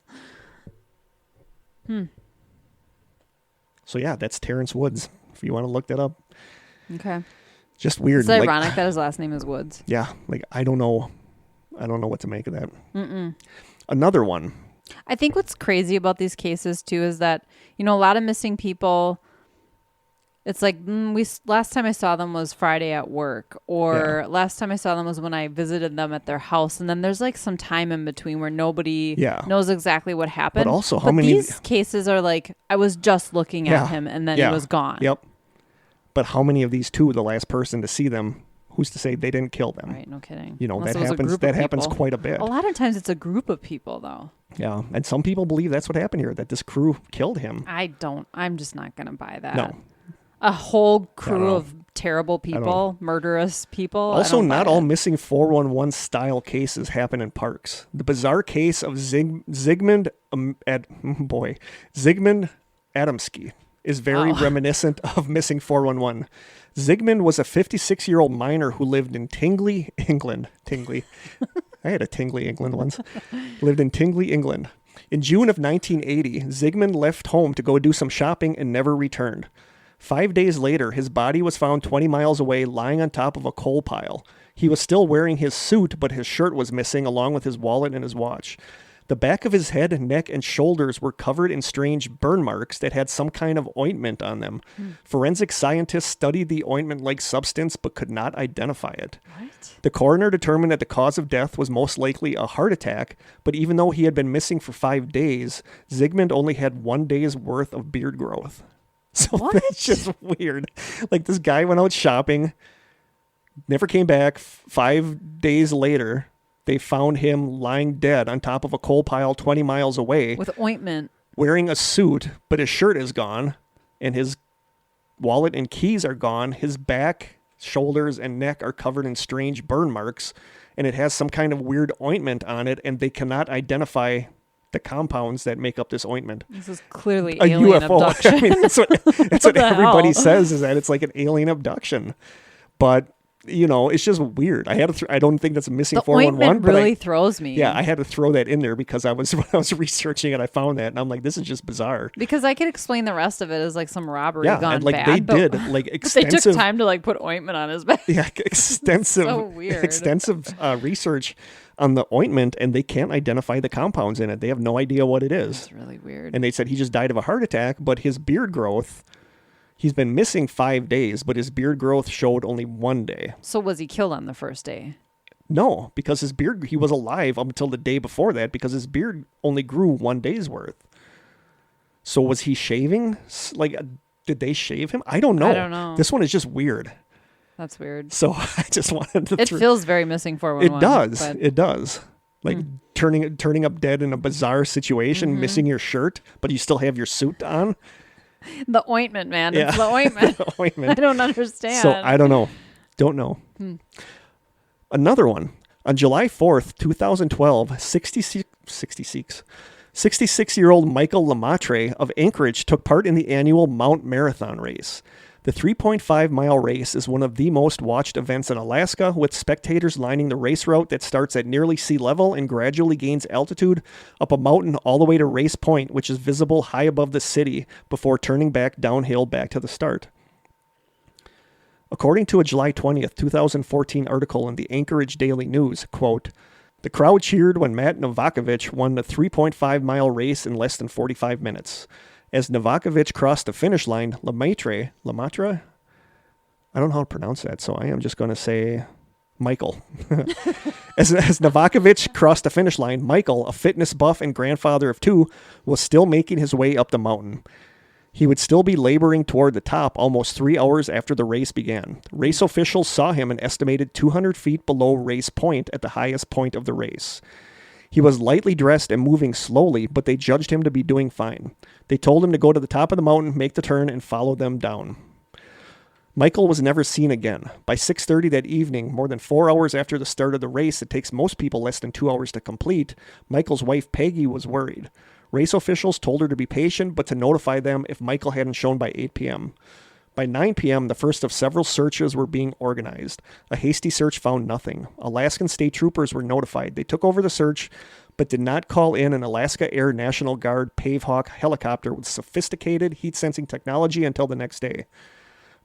So yeah, that's Terrence Woods, if you want to look that up. Okay. Just weird. It's ironic that his last name is Woods. Yeah. Like, I don't know what to make of that. Another one. I think what's crazy about these cases too is that, a lot of missing people, it's like, last time I saw them was Friday at work, or last time I saw them was when I visited them at their house. And then there's like some time in between where nobody knows exactly what happened. But also, how many these cases are like, I was just looking at him and then he was gone. Yep. But how many of these two, the last person to see them, who's to say they didn't kill them? Right, no kidding. That happens quite a bit. A lot of times it's a group of people, though. Yeah, and some people believe that's what happened here, that this crew killed him. I'm just not going to buy that. No. A whole crew of terrible people, murderous people. Also, not all missing 411 style cases happen in parks. The bizarre case of Zygmunt Adamski is very reminiscent of missing 411. Zygmunt was a 56-year-old miner who lived in Tingley, England. Tingley. I had a Tingley, England once. Lived in Tingley, England. In June of 1980, Zygmunt left home to go do some shopping and never returned. 5 days later, his body was found 20 miles away, lying on top of a coal pile. He was still wearing his suit, but his shirt was missing, along with his wallet and his watch. The back of his head, neck, and shoulders were covered in strange burn marks that had some kind of ointment on them. Forensic scientists studied the ointment-like substance, but could not identify it. What? The coroner determined that the cause of death was most likely a heart attack, but even though he had been missing for 5 days, Zygmunt only had 1 day's worth of beard growth. So that's just weird. Like, this guy went out shopping, never came back. 5 days later, they found him lying dead on top of a coal pile 20 miles away. With ointment. Wearing a suit, but his shirt is gone, and his wallet and keys are gone. His back, shoulders, and neck are covered in strange burn marks, and it has some kind of weird ointment on it, and they cannot identify the compounds that make up this ointment. This is clearly a alien UFO. abduction. I mean, that's what everybody says, is that it's like an alien abduction. But, it's just weird. I don't think that's a missing 411. The ointment throws me. Yeah, I had to throw that in there because when I was researching it, I found that, and I'm like, this is just bizarre. Because I could explain the rest of it as like some robbery gone and like bad. They did like extensive. They took time to like put ointment on his back. Yeah, extensive. So weird. Extensive research on the ointment, and they can't identify the compounds in it. They have no idea what it is. It's really weird. And they said he just died of a heart attack, but his beard growth, he's been missing 5 days, but his beard growth showed only 1 day. So was he killed on the first day? No, because his beard, he was alive up until the day before that, because his beard only grew 1 day's worth. So was he shaving? Like, did they shave him? I don't know. I don't know. This one is just weird. That's weird. So I just wanted to... It feels very missing 411. It does. Like turning up dead in a bizarre situation, missing your shirt, but you still have your suit on. The ointment, man. Yeah. It's the ointment. The ointment. I don't understand. So I don't know. Don't know. Another one. On July 4th, 2012, 66-year-old Michael Lemaitre of Anchorage took part in the annual Mount Marathon race. The 3.5-mile race is one of the most watched events in Alaska, with spectators lining the race route that starts at nearly sea level and gradually gains altitude up a mountain all the way to Race Point, which is visible high above the city, before turning back downhill back to the start. According to a July 20th, 2014 article in the Anchorage Daily News, quote, "The crowd cheered when Matt Novakovich won the 3.5-mile race in less than 45 minutes. As Novakovich crossed the finish line, Lemaitre, I don't know how to pronounce that, so I am just going to say Michael. As Novakovich crossed the finish line, Michael, a fitness buff and grandfather of 2, was still making his way up the mountain. He would still be laboring toward the top almost 3 hours after the race began. Race officials saw him an estimated 200 feet below Race Point at the highest point of the race. He was lightly dressed and moving slowly, but they judged him to be doing fine. They told him to go to the top of the mountain, make the turn, and follow them down. Michael was never seen again. By 6:30 that evening, more than 4 hours after the start of the race that takes most people less than 2 hours to complete, Michael's wife Peggy was worried. Race officials told her to be patient, but to notify them if Michael hadn't shown by 8 p.m. By 9 p.m., the first of several searches were being organized. A hasty search found nothing. Alaskan state troopers were notified. They took over the search, but did not call in an Alaska Air National Guard Pavehawk helicopter with sophisticated heat-sensing technology until the next day.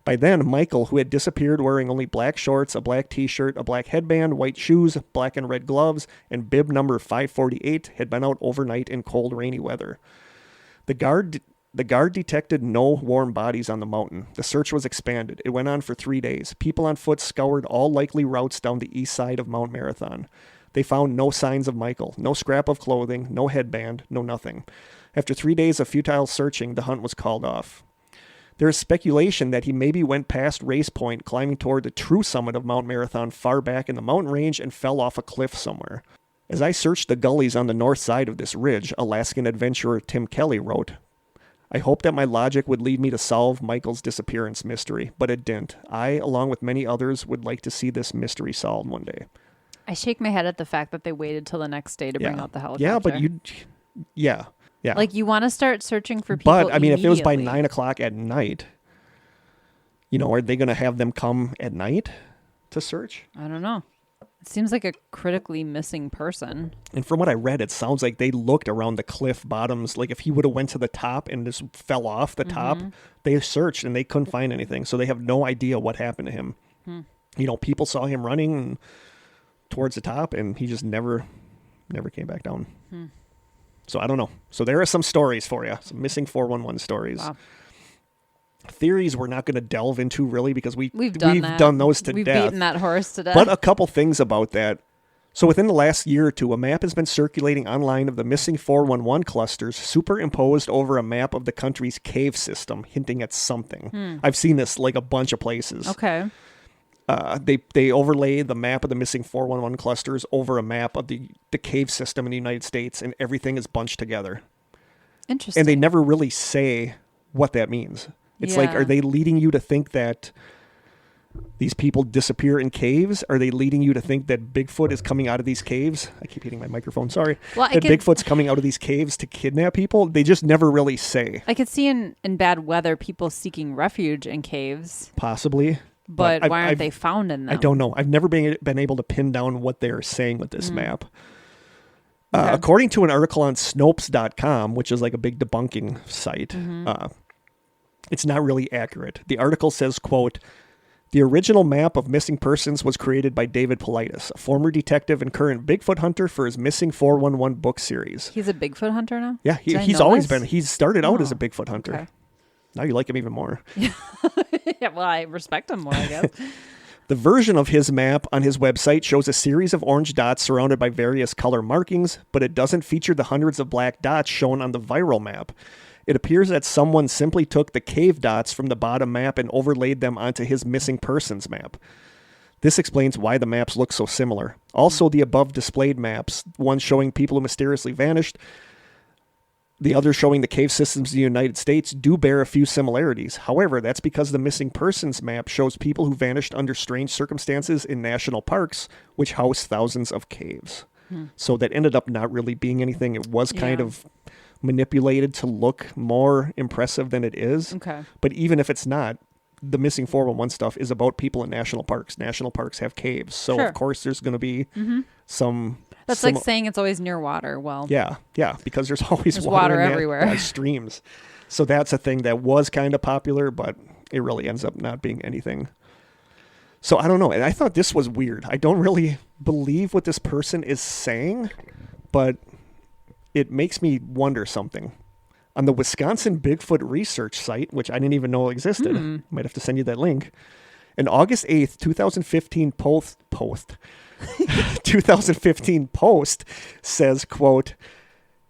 By then, Michael, who had disappeared wearing only black shorts, a black t-shirt, a black headband, white shoes, black and red gloves, and bib number 548, had been out overnight in cold, rainy weather. The guard detected no warm bodies on the mountain. The search was expanded. It went on for 3 days. People on foot scoured all likely routes down the east side of Mount Marathon. They found no signs of Michael, no scrap of clothing, no headband, no nothing. After 3 days of futile searching, the hunt was called off. There is speculation that he maybe went past Race Point, climbing toward the true summit of Mount Marathon far back in the mountain range, and fell off a cliff somewhere. As I searched the gullies on the north side of this ridge, Alaskan adventurer Tim Kelly wrote, "I hope that my logic would lead me to solve Michael's disappearance mystery, but it didn't. I, along with many others, would like to see this mystery solved one day." I shake my head at the fact that they waited till the next day to bring out the helicopter. Yeah, but yeah. Like, you want to start searching for people But, I mean, if it was by immediately. 9 o'clock at night, are they going to have them come at night to search? I don't know. It seems like a critically missing person. And from what I read, it sounds like they looked around the cliff bottoms. Like, if he would have went to the top and just fell off the top, they searched and they couldn't find anything. So they have no idea what happened to him. People saw him running towards the top, and he just never came back down. So I don't know. So there are some stories for you, some missing 411 stories. Wow. Theories we're not going to delve into really, because we've done those to death. We've beaten that horse to death. But a couple things about that. So within the last year or two, a map has been circulating online of the missing 411 clusters superimposed over a map of the country's cave system, hinting at something. I've seen this like a bunch of places. Okay. They overlay the map of the missing 411 clusters over a map of the cave system in the United States, and everything is bunched together. Interesting. And they never really say what that means. It's like, are they leading you to think that these people disappear in caves? Are they leading you to think that Bigfoot is coming out of these caves? I keep hitting my microphone, sorry. Bigfoot's coming out of these caves to kidnap people? They just never really say. I could see in bad weather people seeking refuge in caves. Possibly. But why aren't they found in them? I don't know. I've never been able to pin down what they're saying with this map. Okay. According to an article on Snopes.com, which is like a big debunking site, it's not really accurate. The article says, quote, "The original map of missing persons was created by David Politis, a former detective and current Bigfoot hunter for his Missing 411 book series." He's a Bigfoot hunter now? Yeah, he's always been. He's started out as a Bigfoot hunter. Okay. Now you like him even more. Yeah, well, I respect him more, I guess. The version of his map on his website shows a series of orange dots surrounded by various color markings, but it doesn't feature the hundreds of black dots shown on the viral map. It appears that someone simply took the cave dots from the bottom map and overlaid them onto his missing persons map. This explains why the maps look so similar. Also, the above displayed maps, one showing people who mysteriously vanished, the other showing the cave systems in the United States, do bear a few similarities. However, that's because the missing persons map shows people who vanished under strange circumstances in national parks, which house thousands of caves. So that ended up not really being anything. It was kind of manipulated to look more impressive than it is. Okay. But even if it's not, the missing 411 stuff is about people in national parks. National parks have caves. So, Sure. of course, there's going to be some... That's like saying it's always near water. Well, yeah, because there's always water in everywhere. Streams. So that's a thing that was kind of popular, but it really ends up not being anything. So I don't know. And I thought this was weird. I don't really believe what this person is saying, but it makes me wonder something. On the Wisconsin Bigfoot research site, which I didn't even know existed, might have to send you that link, an August 8th, 2015 2015 post says, quote,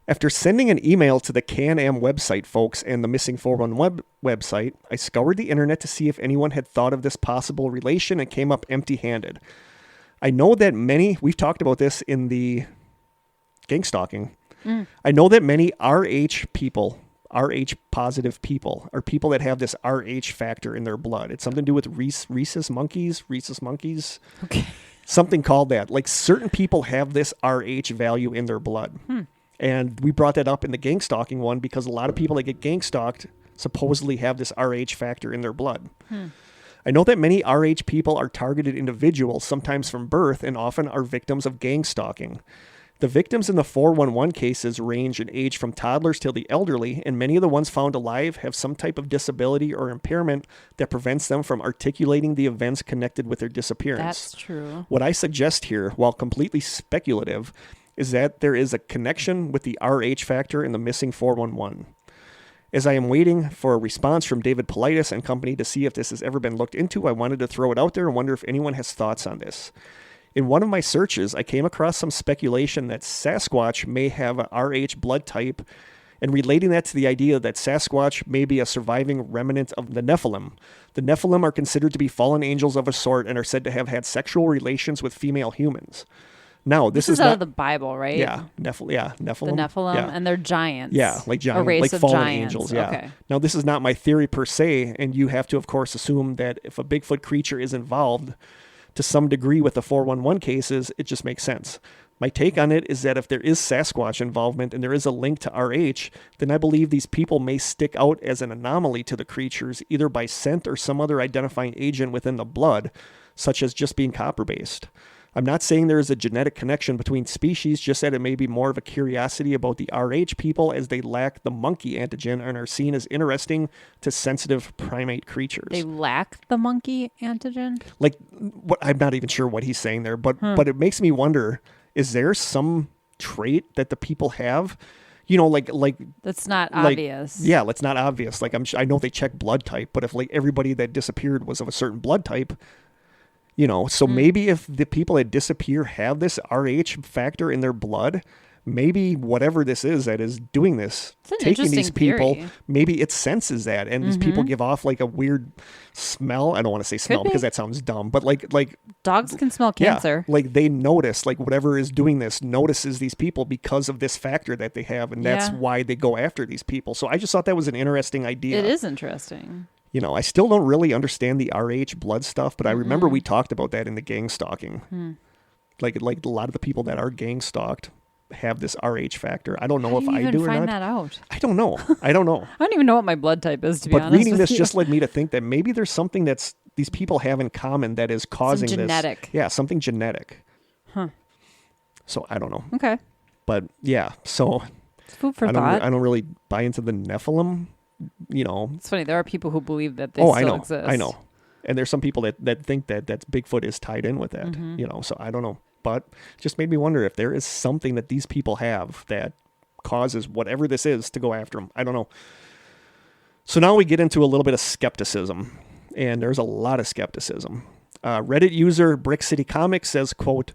after sending an email to the Can-Am website folks and the Missing 411 website, I scoured the internet to see if anyone had thought of this possible relation and came up empty-handed. I know that many, we've talked about this in the gang stalking. I know that many RH people, RH positive people, are people that have this RH factor in their blood. It's something to do with rhesus monkeys. Okay. Something called that. Like certain people have this RH value in their blood. And we brought that up in the gang stalking one because a lot of people that get gang stalked supposedly have this RH factor in their blood. I know that many RH people are targeted individuals, sometimes from birth, and often are victims of gang stalking. The victims in the 411 cases range in age from toddlers till the elderly, and many of the ones found alive have some type of disability or impairment that prevents them from articulating the events connected with their disappearance. That's true. What I suggest here, while completely speculative, is that there is a connection with the RH factor in the missing 411. As I am waiting for a response from David Politis and company to see if this has ever been looked into, I wanted to throw it out there and wonder if anyone has thoughts on this. In one of my searches, I came across some speculation that Sasquatch may have a RH blood type, and relating that to the idea that Sasquatch may be a surviving remnant of the Nephilim. The Nephilim are considered to be fallen angels of a sort and are said to have had sexual relations with female humans. Now, this is out not, of the Bible, right? Yeah, Nephilim. The Nephilim, yeah. and they're giants. Yeah, like giant, a race like of fallen giants. angels. Yeah. Okay. Now, this is not my theory per se, and you have to, of course, assume that if a Bigfoot creature is involved to some degree with the 411 cases, it just makes sense. My take on it is that if there is Sasquatch involvement and there is a link to RH, then I believe these people may stick out as an anomaly to the creatures, either by scent or some other identifying agent within the blood, such as just being copper-based. I'm not saying there is a genetic connection between species, just that it may be more of a curiosity about the RH people as they lack the monkey antigen and are seen as interesting to sensitive primate creatures. They lack the monkey antigen? Like, what, I'm not even sure what he's saying there, but it makes me wonder, is there some trait that the people have? You know, like that's not obvious. Yeah, it's not obvious. Like I know they check blood type, but if like everybody that disappeared was of a certain blood type, you know, so maybe if the people that disappear have this RH factor in their blood, maybe whatever this is that is doing this, taking these people, maybe it senses that, and these people give off like a weird smell. I don't want to say smell because that sounds dumb, but like dogs can smell cancer. Yeah, like they notice, like whatever is doing this notices these people because of this factor that they have, and that's why they go after these people. So I just thought that was an interesting idea. It is interesting. You know, I still don't really understand the RH blood stuff, but I remember we talked about that in the gang stalking. Like a lot of the people that are gang stalked have this RH factor. I don't know if I do or not. Find that out? I don't know. I don't even know what my blood type is, to be honest. But reading this just led me to think that maybe there's something that's these people have in common that is causing some genetic. Yeah, something genetic. Huh. So I don't know. Okay. But yeah, so it's food for thought. I don't really buy into the Nephilim. You know, it's funny. There are people who believe that they still exist. I know. And there's some people that think that Bigfoot is tied in with that, you know, so I don't know. But just made me wonder if there is something that these people have that causes whatever this is to go after them. I don't know. So now we get into a little bit of skepticism, and there's a lot of skepticism. Reddit user Brick City Comics says, quote,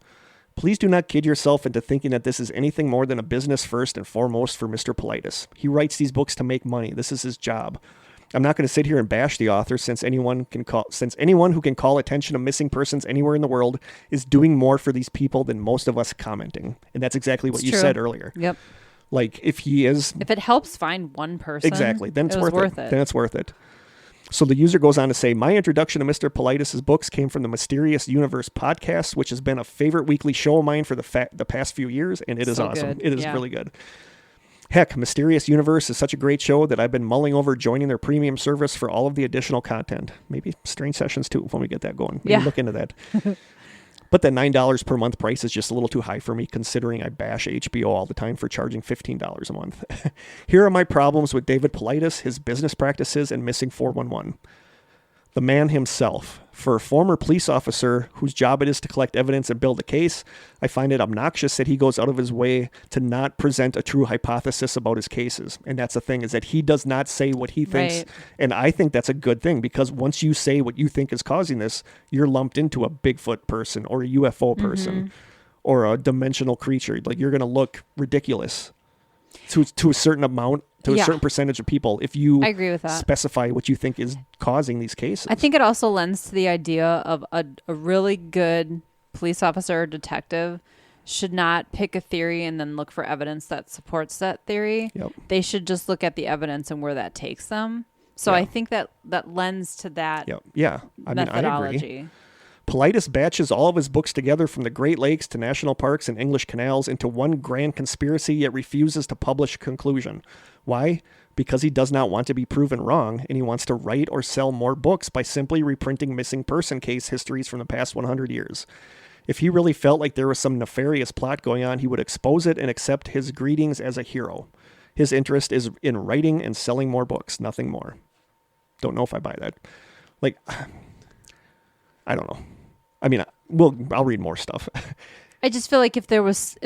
please do not kid yourself into thinking that this is anything more than a business first and foremost for Mr. Politis. He writes these books to make money. This is his job. I'm not going to sit here and bash the author since anyone who can call attention to missing persons anywhere in the world is doing more for these people than most of us commenting. And that's exactly what you said earlier. Yep. Like if it helps find one person, exactly, then it's worth it. Then it's worth it. So the user goes on to say, my introduction to Mr. Politis' books came from the Mysterious Universe podcast, which has been a favorite weekly show of mine for the past few years, and it is awesome. Good. It is really good. Heck, Mysterious Universe is such a great show that I've been mulling over joining their premium service for all of the additional content. Maybe Strange Sessions too, when we get that going. Maybe look into that. But the $9 per month price is just a little too high for me, considering I bash HBO all the time for charging $15 a month. Here are my problems with David Paulides, his business practices, and Missing 411. The man himself. For a former police officer whose job it is to collect evidence and build a case, I find it obnoxious that he goes out of his way to not present a true hypothesis about his cases. And that's the thing, is that he does not say what he thinks. Right. And I think that's a good thing, because once you say what you think is causing this, you're lumped into a Bigfoot person or a UFO person or a dimensional creature. Like, you're going to look ridiculous to a certain amount, to a certain percentage of people, if you I agree with that. Specify what you think is causing these cases. I think it also lends to the idea of a really good police officer or detective should not pick a theory and then look for evidence that supports that theory. Yep. They should just look at the evidence and where that takes them. So I think that lends to that methodology. I agree. Paulides batches all of his books together from the Great Lakes to national parks and English canals into one grand conspiracy, yet refuses to publish a conclusion. Why? Because he does not want to be proven wrong, and he wants to write or sell more books by simply reprinting missing person case histories from the past 100 years. If he really felt like there was some nefarious plot going on, he would expose it and accept his greetings as a hero. His interest is in writing and selling more books, nothing more. Don't know if I buy that. Like, I don't know. I mean, I'll read more stuff. I just feel like if there was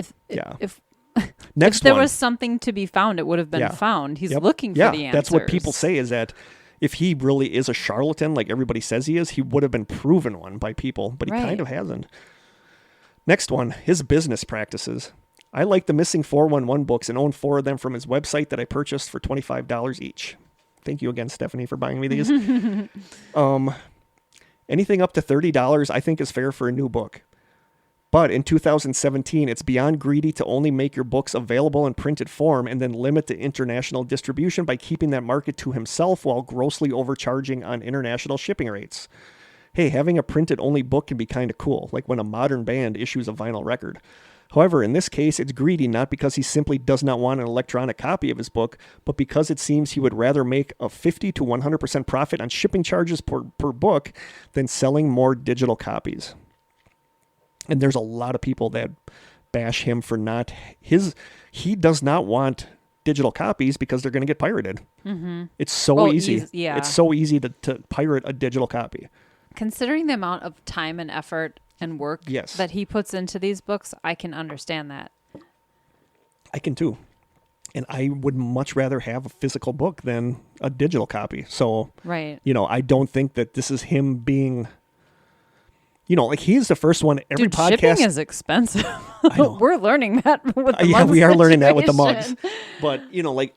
was something to be found, it would have been found. He's looking for the answers. That's what people say, is that if he really is a charlatan, like everybody says he is, he would have been proven one by people, but he kind of hasn't. Next one, his business practices. I like the Missing 411 books and own 4 of them from his website that I purchased for $25 each. Thank you again, Stephanie, for buying me these. Anything up to $30 I think is fair for a new book. But in 2017, it's beyond greedy to only make your books available in printed form and then limit the international distribution by keeping that market to himself while grossly overcharging on international shipping rates. Hey, having a printed-only book can be kind of cool, like when a modern band issues a vinyl record. However, in this case, it's greedy not because he simply does not want an electronic copy of his book, but because it seems he would rather make a 50 to 100% profit on shipping charges per book than selling more digital copies. And there's a lot of people that bash him for he does not want digital copies because they're going to get pirated. Mm-hmm. It's so easy. It's so easy to pirate a digital copy. Considering the amount of time and effort and work that he puts into these books, I can understand that. I can too. And I would much rather have a physical book than a digital copy. So, I don't think that this is him being, like he's the first one. Every podcast. Shipping is expensive. We're learning that with the mugs we are learning that with the mugs. But, what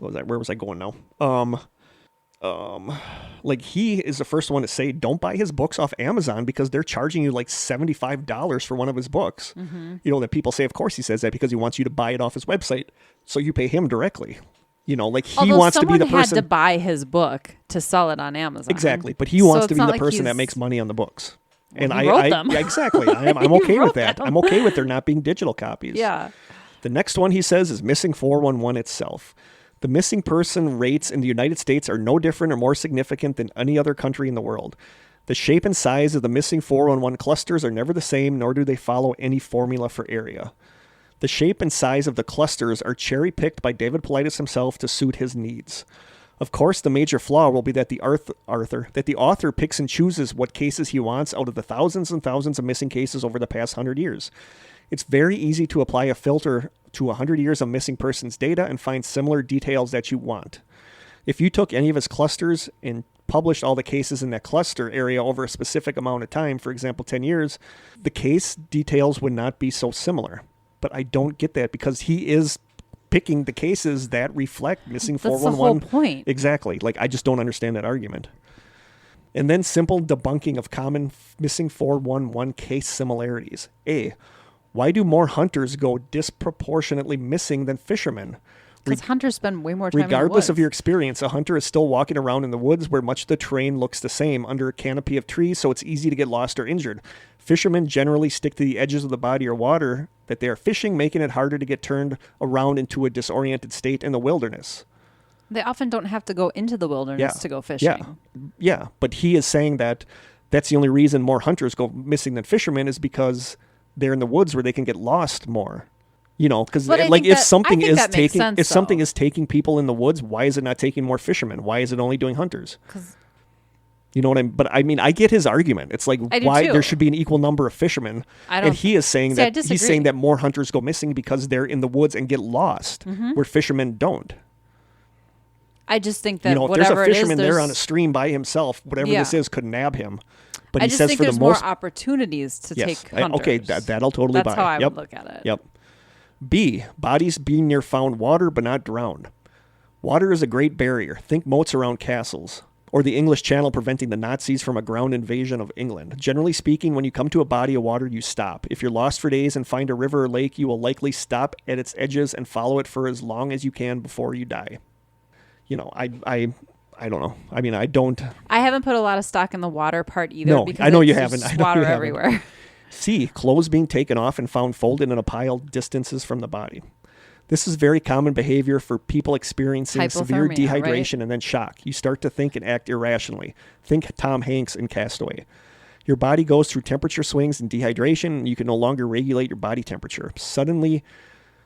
was that? Where was I going now? Like he is the first one to say, don't buy his books off Amazon because they're charging you like $75 for one of his books. Mm-hmm. That people say, of course he says that because he wants you to buy it off his website. So you pay him directly. Like he wants to be the person. Someone had to buy his book to sell it on Amazon. Exactly. But he wants to be the person that makes money on the books. Well, and I wrote them. Exactly. I'm okay with that. I'm okay with there not being digital copies. Yeah. The next one he says is Missing 411 itself. The missing person rates in the United States are no different or more significant than any other country in the world. The shape and size of the missing 411 clusters are never the same, nor do they follow any formula for area. The shape and size of the clusters are cherry-picked by David Paulides himself to suit his needs. Of course, the major flaw will be that the author picks and chooses what cases he wants out of the thousands and thousands of missing cases over the past 100 years. It's very easy to apply a filter to 100 years of missing persons data and find similar details that you want. If you took any of his clusters and published all the cases in that cluster area over a specific amount of time, for example, 10 years, the case details would not be so similar. But I don't get that because he is picking the cases that reflect missing 411. That's the whole point. Exactly. Like, I just don't understand that argument. And then simple debunking of common missing 411 case similarities. A, why do more hunters go disproportionately missing than fishermen? Because hunters spend way more time regardless of your experience, a hunter is still walking around in the woods where much of the terrain looks the same under a canopy of trees, so it's easy to get lost or injured. Fishermen generally stick to the edges of the body or water that they are fishing, making it harder to get turned around into a disoriented state in the wilderness. They often don't have to go into the wilderness to go fishing. Yeah, but he is saying that that's the only reason more hunters go missing than fishermen is because they're in the woods where they can get lost more. You know, because like if something is taking people in the woods, why is it not taking more fishermen? Why is it only doing hunters? You know what I mean? But I mean, I get his argument. It's like why there should be an equal number of fishermen. And he is saying he's saying that more hunters go missing because they're in the woods and get lost, where fishermen don't. I just think that if there's a fisherman there on a stream by himself, whatever this is could nab him. But I just think there's more opportunities to take hunters. Okay, that I'll totally buy. That's how I would look at it. Yep. B, bodies being near found water but not drowned. Water is a great barrier. Think moats around castles. Or the English Channel preventing the Nazis from a ground invasion of England. Generally speaking, when you come to a body of water, you stop. If you're lost for days and find a river or lake, you will likely stop at its edges and follow it for as long as you can before you die. You know, I don't know. I mean, I haven't put a lot of stock in the water part either. No, because I know you haven't. I know water you haven't. everywhere. C, clothes being taken off and found folded in a pile distances from the body. This is very common behavior for people experiencing severe dehydration and then shock. You start to think and act irrationally. Think Tom Hanks in Castaway. Your body goes through temperature swings and dehydration, and you can no longer regulate your body temperature. Suddenly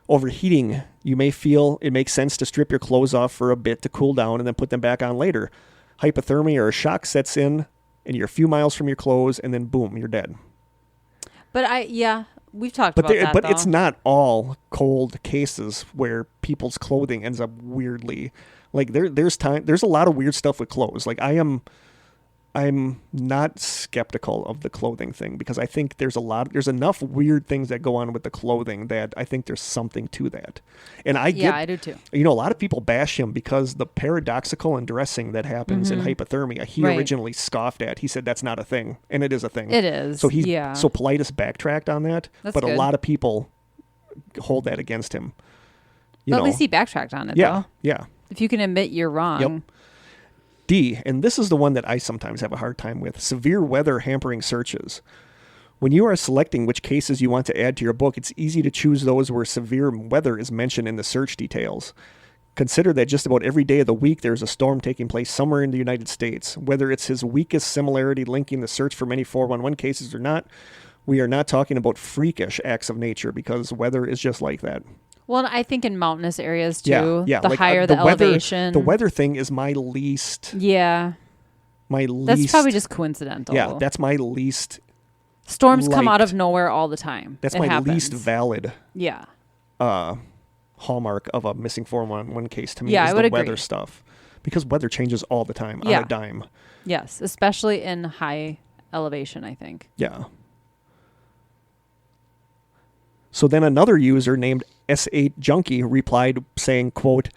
overheating, you may feel it makes sense to strip your clothes off for a bit to cool down and then put them back on later. Hypothermia or a shock sets in, and you're a few miles from your clothes, and then boom, you're dead. But we've talked about that. But it's not all cold cases where people's clothing ends up weirdly. Like there's a lot of weird stuff with clothes. Like I'm not skeptical of the clothing thing because I think there's enough weird things that go on with the clothing that I think there's something to that. And I do too. You know, a lot of people bash him because the paradoxical undressing that happens in hypothermia, he originally scoffed at. He said that's not a thing, and it is a thing. It is. So so Politis backtracked on that, but a lot of people hold that against him. At least he backtracked on it, though. Yeah. If you can admit you're wrong. Yep. D, and this is the one that I sometimes have a hard time with, severe weather hampering searches. When you are selecting which cases you want to add to your book, it's easy to choose those where severe weather is mentioned in the search details. Consider that just about every day of the week there's a storm taking place somewhere in the United States. Whether it's his weakest similarity linking the search for many 411 cases or not, we are not talking about freakish acts of nature because weather is just like that. Well, I think in mountainous areas, too, the like, higher the elevation. The weather thing is my least... Yeah. That's probably just coincidental. Yeah, that's my least... Storms come out of nowhere all the time. That's my least valid hallmark of a missing 411 case to me is the weather stuff. Because weather changes all the time on a dime. Yes, especially in high elevation, I think. Yeah. So then another user named S8 Junkie replied saying, quote,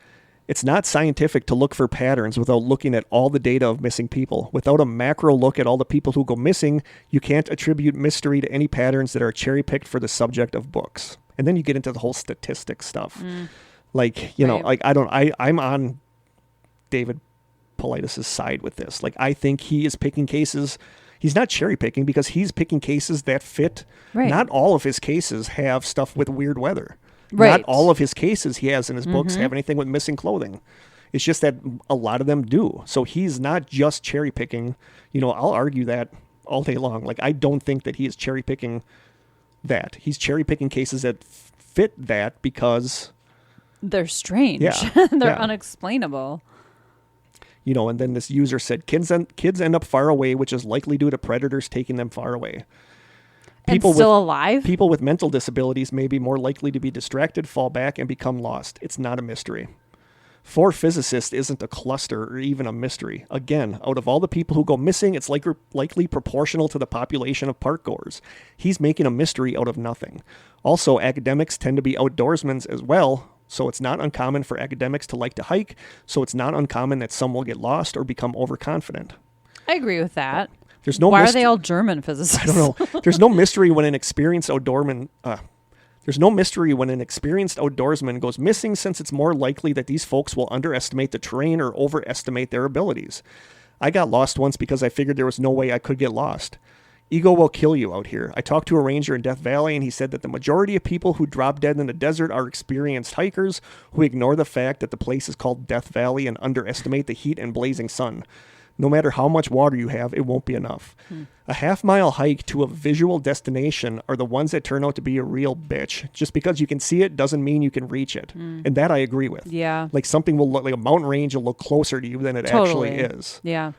"It's not scientific to look for patterns without looking at all the data of missing people. Without a macro look at all the people who go missing, you can't attribute mystery to any patterns that are cherry-picked for the subject of books." And then you get into the whole statistics stuff. Like, you know, like I'm on David Politis' side with this. Like, I think he is picking cases. He's not cherry picking because he's picking cases that fit. Right. Not all of his cases have stuff with weird weather. Right. Not all of his cases he has in his books have anything with missing clothing. It's just that a lot of them do. So he's not just cherry picking. You know, I'll argue that all day long. Like, I don't think that he is cherry picking that. He's cherry picking cases that fit that because they're strange. Yeah. They're unexplainable. You know, and then this user said, kids end up far away, which is likely due to predators taking them far away. People still alive? People with mental disabilities may be more likely to be distracted, fall back, and become lost. It's not a mystery. 4 physicists isn't a cluster or even a mystery. Again, out of all the people who go missing, it's likely proportional to the population of parkgoers. He's making a mystery out of nothing. Also, academics tend to be outdoorsmen as well, so it's not uncommon for academics to like to hike, so it's not uncommon that some will get lost or become overconfident. I agree with that. There's no Why are they all German physicists? I don't know. There's no mystery when an experienced outdoorsman goes missing, since it's more likely that these folks will underestimate the terrain or overestimate their abilities. I got lost once because I figured there was no way I could get lost. Ego will kill you out here. I talked to a ranger in Death Valley, and he said that the majority of people who drop dead in the desert are experienced hikers who ignore the fact that the place is called Death Valley and underestimate the heat and blazing sun. No matter how much water you have, it won't be enough. A half-mile hike to a visual destination are the ones that turn out to be a real bitch. Just because you can see it doesn't mean you can reach it. And that I agree with. Yeah. Like something will look like a mountain range will look closer to you than it actually is. Yeah.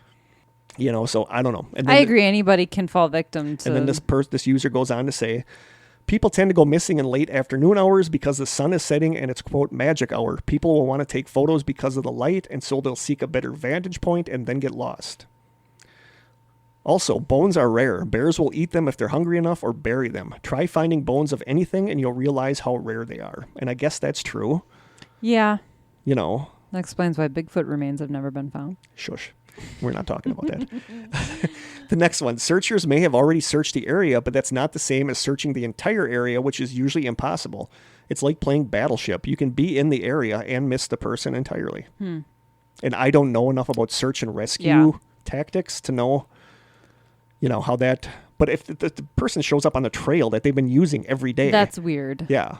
You know, so I don't know. And then I agree. Anybody can fall victim to... And then this user goes on to say, people tend to go missing in late afternoon hours because the sun is setting and it's, quote, magic hour. People will want to take photos because of the light, and so they'll seek a better vantage point and then get lost. Also, bones are rare. Bears will eat them if they're hungry enough or bury them. Try finding bones of anything and you'll realize how rare they are. And I guess that's true. Yeah. You know. That explains why Bigfoot remains have never been found. Shush. We're not talking about that. The next one. Searchers may have already searched the area, but that's not the same as searching the entire area, which is usually impossible. It's like playing Battleship. You can be in the area and miss the person entirely. And I don't know enough about search and rescue tactics to know, you know, how that... But if the person shows up on the trail that they've been using every day... That's weird. Yeah.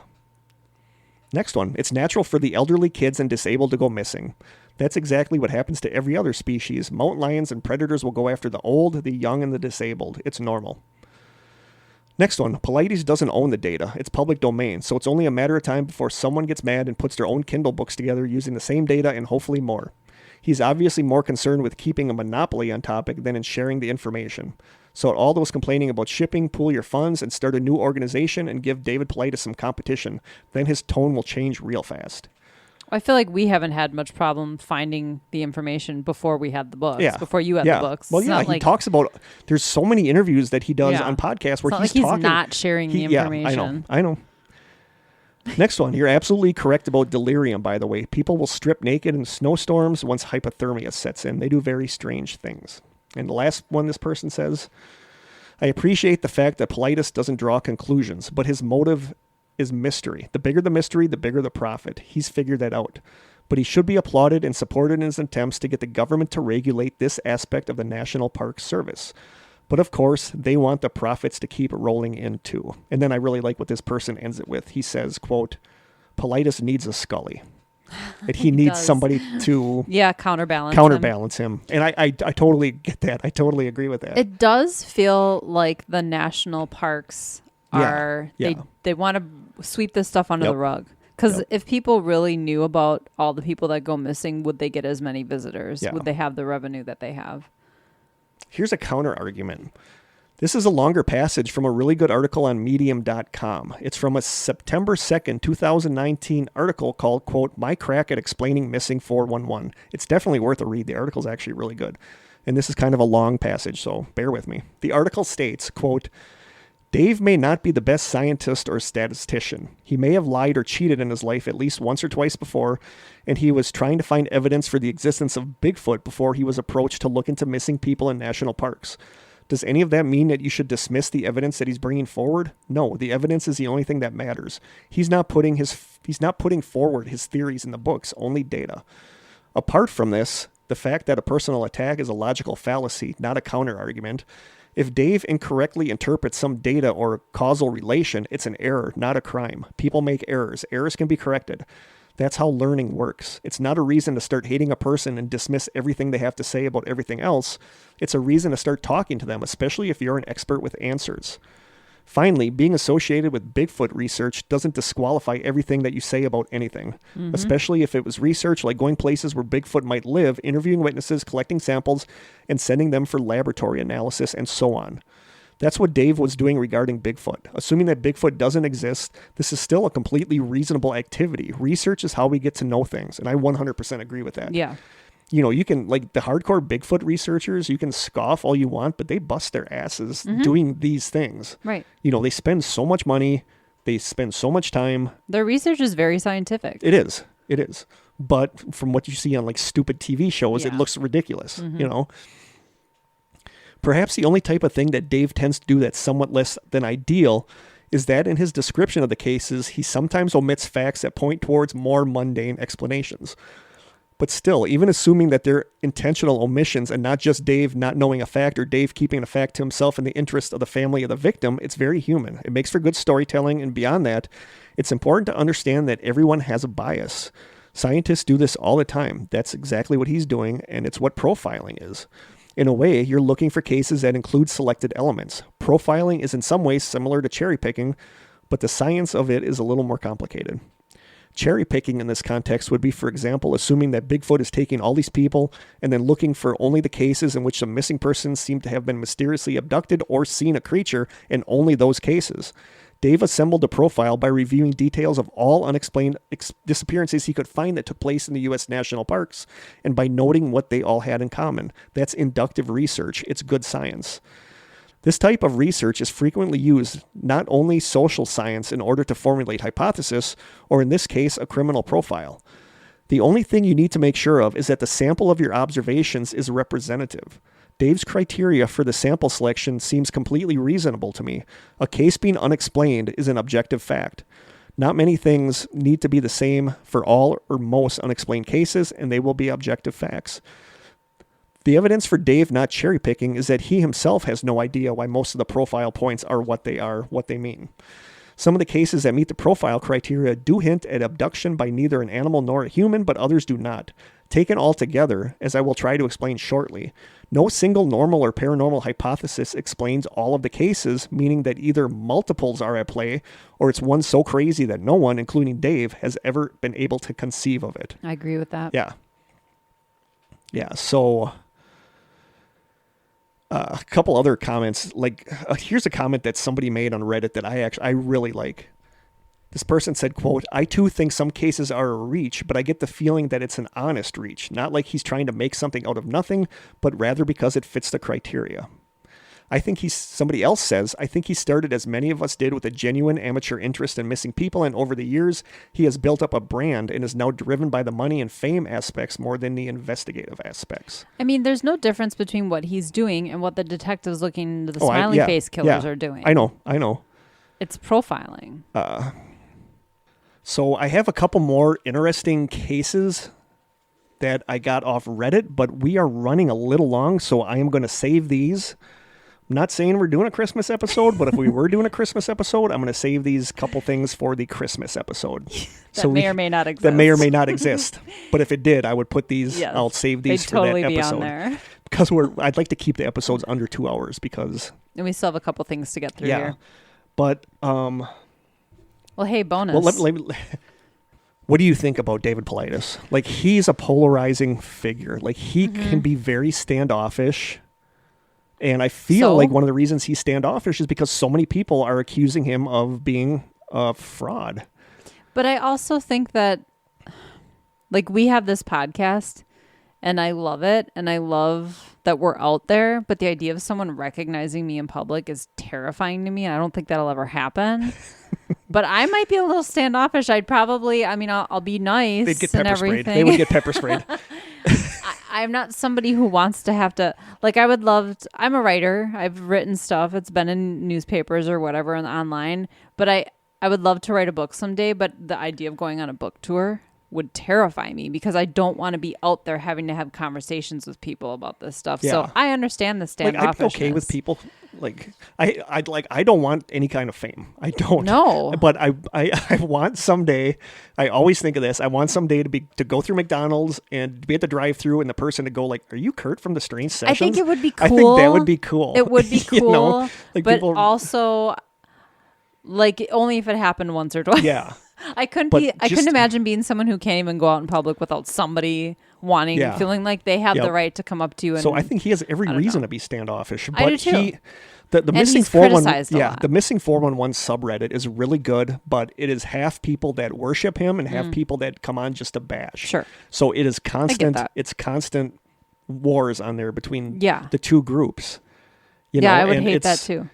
Next one. It's natural for the elderly, kids, and disabled to go missing. That's exactly what happens to every other species. Mountain lions and predators will go after the old, the young, and the disabled. It's normal. Next one. Polites doesn't own the data. It's public domain, so it's only a matter of time before someone gets mad and puts their own Kindle books together using the same data and hopefully more. He's obviously more concerned with keeping a monopoly on topic than in sharing the information. So all those complaining about shipping, pool your funds and start a new organization and give David Politis some competition. Then his tone will change real fast. I feel like we haven't had much problem finding the information before we had the books. Yeah. Before you had the books. Well, he talks about... There's so many interviews that he does on podcasts where he's not sharing the information. I know. Next one. You're absolutely correct about delirium, by the way. People will strip naked in snowstorms once hypothermia sets in. They do very strange things. And the last one this person says, I appreciate the fact that Politis doesn't draw conclusions, but his motive is mystery. The bigger the mystery, the bigger the profit. He's figured that out. But he should be applauded and supported in his attempts to get the government to regulate this aspect of the National Park Service. But of course, they want the profits to keep rolling in too. And then I really like what this person ends it with. He says, quote, Politis needs a Scully. And he needs somebody to counterbalance him. And I totally get that. I totally agree with that. It does feel like the national parks are they want to sweep this stuff under the rug. Because if people really knew about all the people that go missing, would they get as many visitors? Would they have the revenue that they have? Here's a counter argument. This is a longer passage from a really good article on medium.com. It's from a September 2nd, 2019 article called, quote, My Crack at Explaining Missing 411. It's definitely worth a read. The article's actually really good. And this is kind of a long passage, so bear with me. The article states, quote, Dave may not be the best scientist or statistician. He may have lied or cheated in his life at least once or twice before, and he was trying to find evidence for the existence of Bigfoot before he was approached to look into missing people in national parks. Does any of that mean that you should dismiss the evidence that he's bringing forward? No, the evidence is the only thing that matters. He's not putting forward his theories in the books, only data. Apart from this, the fact that a personal attack is a logical fallacy, not a counter-argument. If Dave incorrectly interprets some data or causal relation, it's an error, not a crime. People make errors. Errors can be corrected. That's how learning works. It's not a reason to start hating a person and dismiss everything they have to say about everything else. It's a reason to start talking to them, especially if you're an expert with answers. Finally, being associated with Bigfoot research doesn't disqualify everything that you say about anything, especially if it was research like going places where Bigfoot might live, interviewing witnesses, collecting samples, and sending them for laboratory analysis, and so on. That's what Dave was doing regarding Bigfoot. Assuming that Bigfoot doesn't exist, this is still a completely reasonable activity. Research is how we get to know things, and I 100% agree with that. Yeah. You know, you can, like the hardcore Bigfoot researchers, you can scoff all you want, but they bust their asses doing these things. Right. You know, they spend so much money, they spend so much time. Their research is very scientific. It is. But from what you see on like stupid TV shows, it looks ridiculous, you know. Perhaps the only type of thing that Dave tends to do that's somewhat less than ideal is that in his description of the cases, he sometimes omits facts that point towards more mundane explanations. But still, even assuming that they're intentional omissions and not just Dave not knowing a fact or Dave keeping a fact to himself in the interest of the family of the victim, it's very human. It makes for good storytelling, and beyond that, it's important to understand that everyone has a bias. Scientists do this all the time. That's exactly what he's doing, and it's what profiling is. In a way, you're looking for cases that include selected elements. Profiling is in some ways similar to cherry picking, but the science of it is a little more complicated. Cherry picking in this context would be, for example, assuming that Bigfoot is taking all these people and then looking for only the cases in which the missing persons seem to have been mysteriously abducted or seen a creature in only those cases. Dave assembled a profile by reviewing details of all unexplained disappearances he could find that took place in the U.S. national parks, and by noting what they all had in common. That's inductive research. It's good science. This type of research is frequently used, not only social science, in order to formulate hypothesis, or in this case, a criminal profile. The only thing you need to make sure of is that the sample of your observations is representative. Dave's criteria for the sample selection seems completely reasonable to me. A case being unexplained is an objective fact. Not many things need to be the same for all or most unexplained cases, and they will be objective facts. The evidence for Dave not cherry-picking is that he himself has no idea why most of the profile points are, what they mean. Some of the cases that meet the profile criteria do hint at abduction by neither an animal nor a human, but others do not. Taken all together, as I will try to explain shortly, no single normal or paranormal hypothesis explains all of the cases, meaning that either multiples are at play, or it's one so crazy that no one, including Dave, has ever been able to conceive of it. I agree with that. Yeah, so a couple other comments. Here's a comment that somebody made on Reddit that I really like. This person said, quote, "I too think some cases are a reach, but I get the feeling that it's an honest reach, not like he's trying to make something out of nothing, but rather because it fits the criteria. I think somebody else says, I think he started as many of us did with a genuine amateur interest in missing people, and over the years, he has built up a brand and is now driven by the money and fame aspects more than the investigative aspects." I mean, there's no difference between what he's doing and what the detectives looking into the smiley face killers are doing. I know. It's profiling. So I have a couple more interesting cases that I got off Reddit, but we are running a little long, so I am going to save these. I'm not saying we're doing a Christmas episode, but if we were doing a Christmas episode, I'm going to save these couple things for the Christmas episode. That may or may not exist. That may or may not exist. But if it did, I would put these, yes, I'll save these for totally that episode. Be on there. Because I'd like to keep the episodes under 2 hours because... And we still have a couple things to get through here. But... Well, hey, bonus. Well, what do you think about David Paulides? He's a polarizing figure. He can be very standoffish. And I feel like one of the reasons he's standoffish is because so many people are accusing him of being a fraud. But I also think that, we have this podcast, and I love it, and I love that we're out there, but the idea of someone recognizing me in public is terrifying to me, and I don't think that'll ever happen. But I might be a little standoffish. I'd probably, I'll be nice. They'd get and pepper everything. sprayed. They would get pepper sprayed. I'm not somebody who wants to have to, I would love I'm a writer. I've written stuff. It's been in newspapers or whatever and online. But I would love to write a book someday. But the idea of going on a book tour would terrify me because I don't want to be out there having to have conversations with people about this stuff. Yeah. So I understand the standoffishness. I'd be okay with people. I don't want any kind of fame. I don't. No. But I want someday. I always think of this. I want someday to go through McDonald's and be at the drive-through and the person to go "Are you Kurt from the Strange Sessions?" I think it would be cool. I think that would be cool. It would be cool. But people... also, only if it happened once or twice. Yeah. I couldn't imagine being someone who can't even go out in public without somebody feeling like they have the right to come up to you. And, so I think he has every reason to be standoffish. But I do too. The missing 411, the missing 411 subreddit is really good, but it is half people that worship him and half people that come on just to bash. Sure. So it is constant. It's constant wars on there between the two groups. I would hate that too.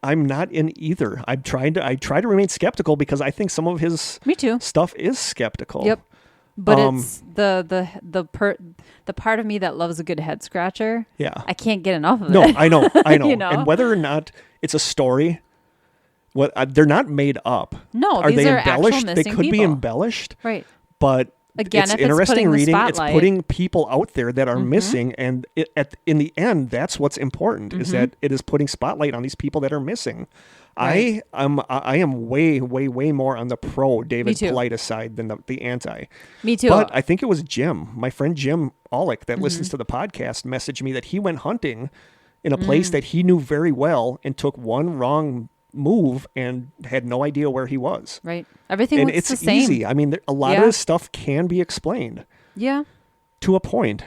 I'm not in either. I try to remain skeptical because I think some of his stuff is skeptical. Yep. But it's the part of me that loves a good head scratcher. Yeah. I can't get enough of it. No, I know. You know? And whether or not it's a story, they're not made up. No, are these they are embellished? actual They missing could people. be embellished. Right. But Again, it's if it's interesting putting the reading. It's spotlight. putting people out there that are missing, and in the end, that's what's important is that it is putting spotlight on these people that are missing. Right. I am way more on the pro David Paulides side than the anti. Me too. But I think it was Jim, my friend Jim Aulick, that listens to the podcast, messaged me that he went hunting in a place that he knew very well and took one wrong move and had no idea where he was. Right. Everything and looks it's the same. easy. I mean, a lot of this stuff can be explained. Yeah. To a point.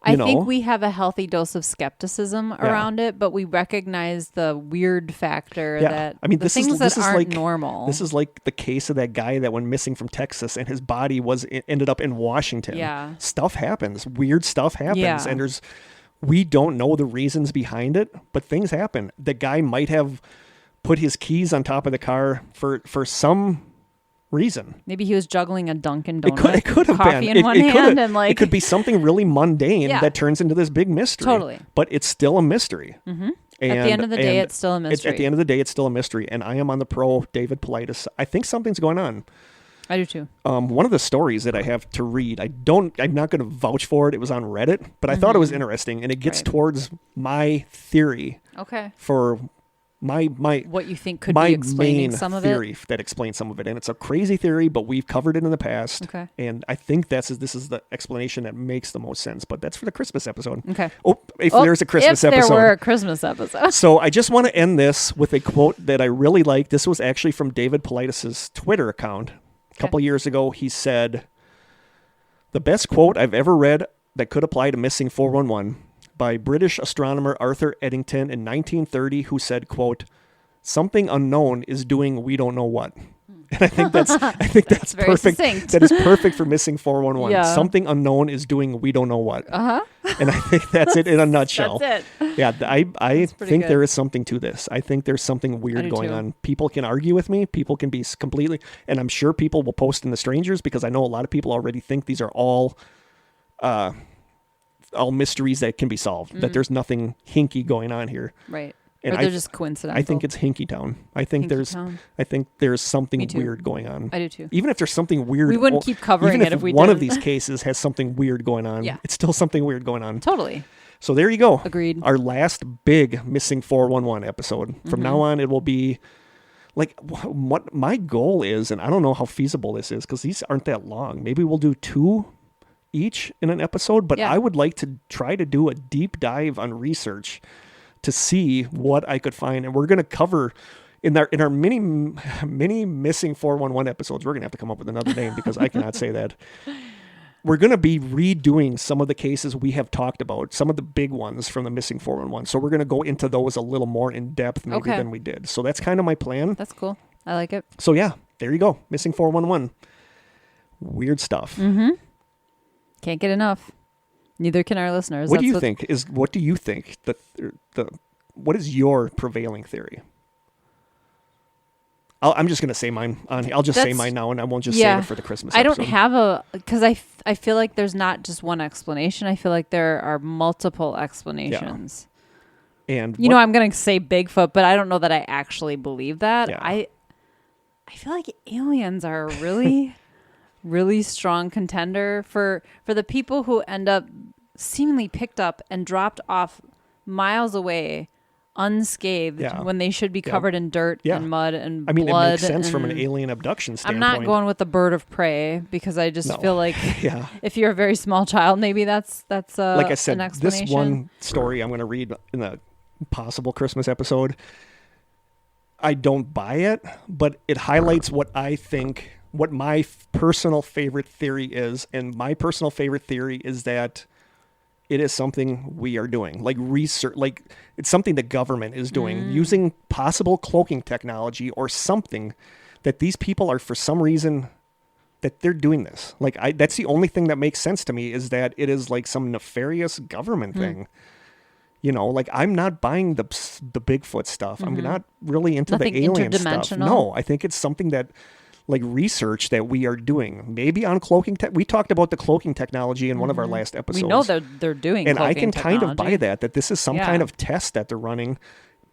I think we have a healthy dose of skepticism around it, but we recognize the weird factor that the things that aren't like, normal. This is like the case of that guy that went missing from Texas and his body ended up in Washington. Yeah. Stuff happens. Weird stuff happens. Yeah. And we don't know the reasons behind it, but things happen. The guy might have put his keys on top of the car for some reason. Maybe he was juggling a Dunkin' Donut. It could have coffee been. in one hand and it could be something really mundane that turns into this big mystery. Totally. But it's still a mystery. Mm-hmm. At the end of the day, it's still a mystery. At the end of the day, it's still a mystery. And I am on the pro David Paulides. I think something's going on. I do too. One of the stories that I have to read, I'm not going to vouch for it. It was on Reddit, but I thought it was interesting, and it gets towards my theory. Okay. For my what you think could be explaining some of it. My main theory that explains some of it, and it's a crazy theory, but we've covered it in the past. Okay. And I think this is the explanation that makes the most sense. But that's for the Christmas episode. Okay. If there's a Christmas episode. If there were a Christmas episode. So I just want to end this with a quote that I really like. This was actually from David Paulides' Twitter account a couple years ago. He said, "The best quote I've ever read that could apply to missing 411." By British astronomer Arthur Eddington in 1930, who said, quote, "Something unknown is doing we don't know what." And I think that's perfect. Succinct. That is perfect for missing 411. Yeah. Something unknown is doing we don't know what. Uh-huh. And I think that's it in a nutshell. That's it. Yeah, I think good. there is something to this. I think there's something weird going on. People can argue with me. People can be completely, and I'm sure people will post in the strangers because I know a lot of people already think these are all mysteries that can be solved, that there's nothing hinky going on here. Right. And or they're just coincidental. I think it's Hinky Town. I think there's something weird going on. I do too. Even if there's something weird, we wouldn't keep covering it if we one didn't. of these cases has something weird going on. Yeah. It's still something weird going on. Totally. So there you go. Agreed. Our last big Missing 411 episode. From now on, it will be like what my goal is, and I don't know how feasible this is because these aren't that long. Maybe we'll do 2 each in an episode, but I would like to try to do a deep dive on research to see what I could find. And we're going to cover in our mini Missing 411 episodes. We're going to have to come up with another name because I cannot say that. We're going to be redoing some of the cases we have talked about, some of the big ones from the Missing 411. So we're going to go into those a little more in depth maybe than we did. So that's kind of my plan. That's cool. I like it. So yeah, there you go. Missing 411. Weird stuff. Mm-hmm. Can't get enough. Neither can our listeners. What do you think? What is your prevailing theory? I'm just going to say mine. I'll just say mine now, and I won't just save it for the Christmas episode. I don't have because I feel like there's not just one explanation. I feel like there are multiple explanations. Yeah. And I'm going to say Bigfoot, but I don't know that I actually believe that. Yeah. I feel like aliens are a really, really strong contender for the people who end up seemingly picked up and dropped off miles away unscathed when they should be covered in dirt and mud and blood. It makes sense from an alien abduction standpoint. I'm not going with the bird of prey because I just feel like if you're a very small child, maybe that's like I said, an explanation. This one story I'm going to read in the possible Christmas episode, I don't buy it, but it highlights what I think, what my personal favorite theory is. And my personal favorite theory is that it is something we are doing, like research, like it's something the government is doing, using possible cloaking technology or something that these people are, for some reason, that they're doing this. Like that's the only thing that makes sense to me, is that it is like some nefarious government thing. Like I'm not buying the Bigfoot stuff. I'm not really into the alien stuff. No, I think it's something that, like, research that we are doing, maybe on cloaking. We talked about the cloaking technology in one of our last episodes. We know they're doing, and I can technology. kind of buy that this is some kind of test that they're running,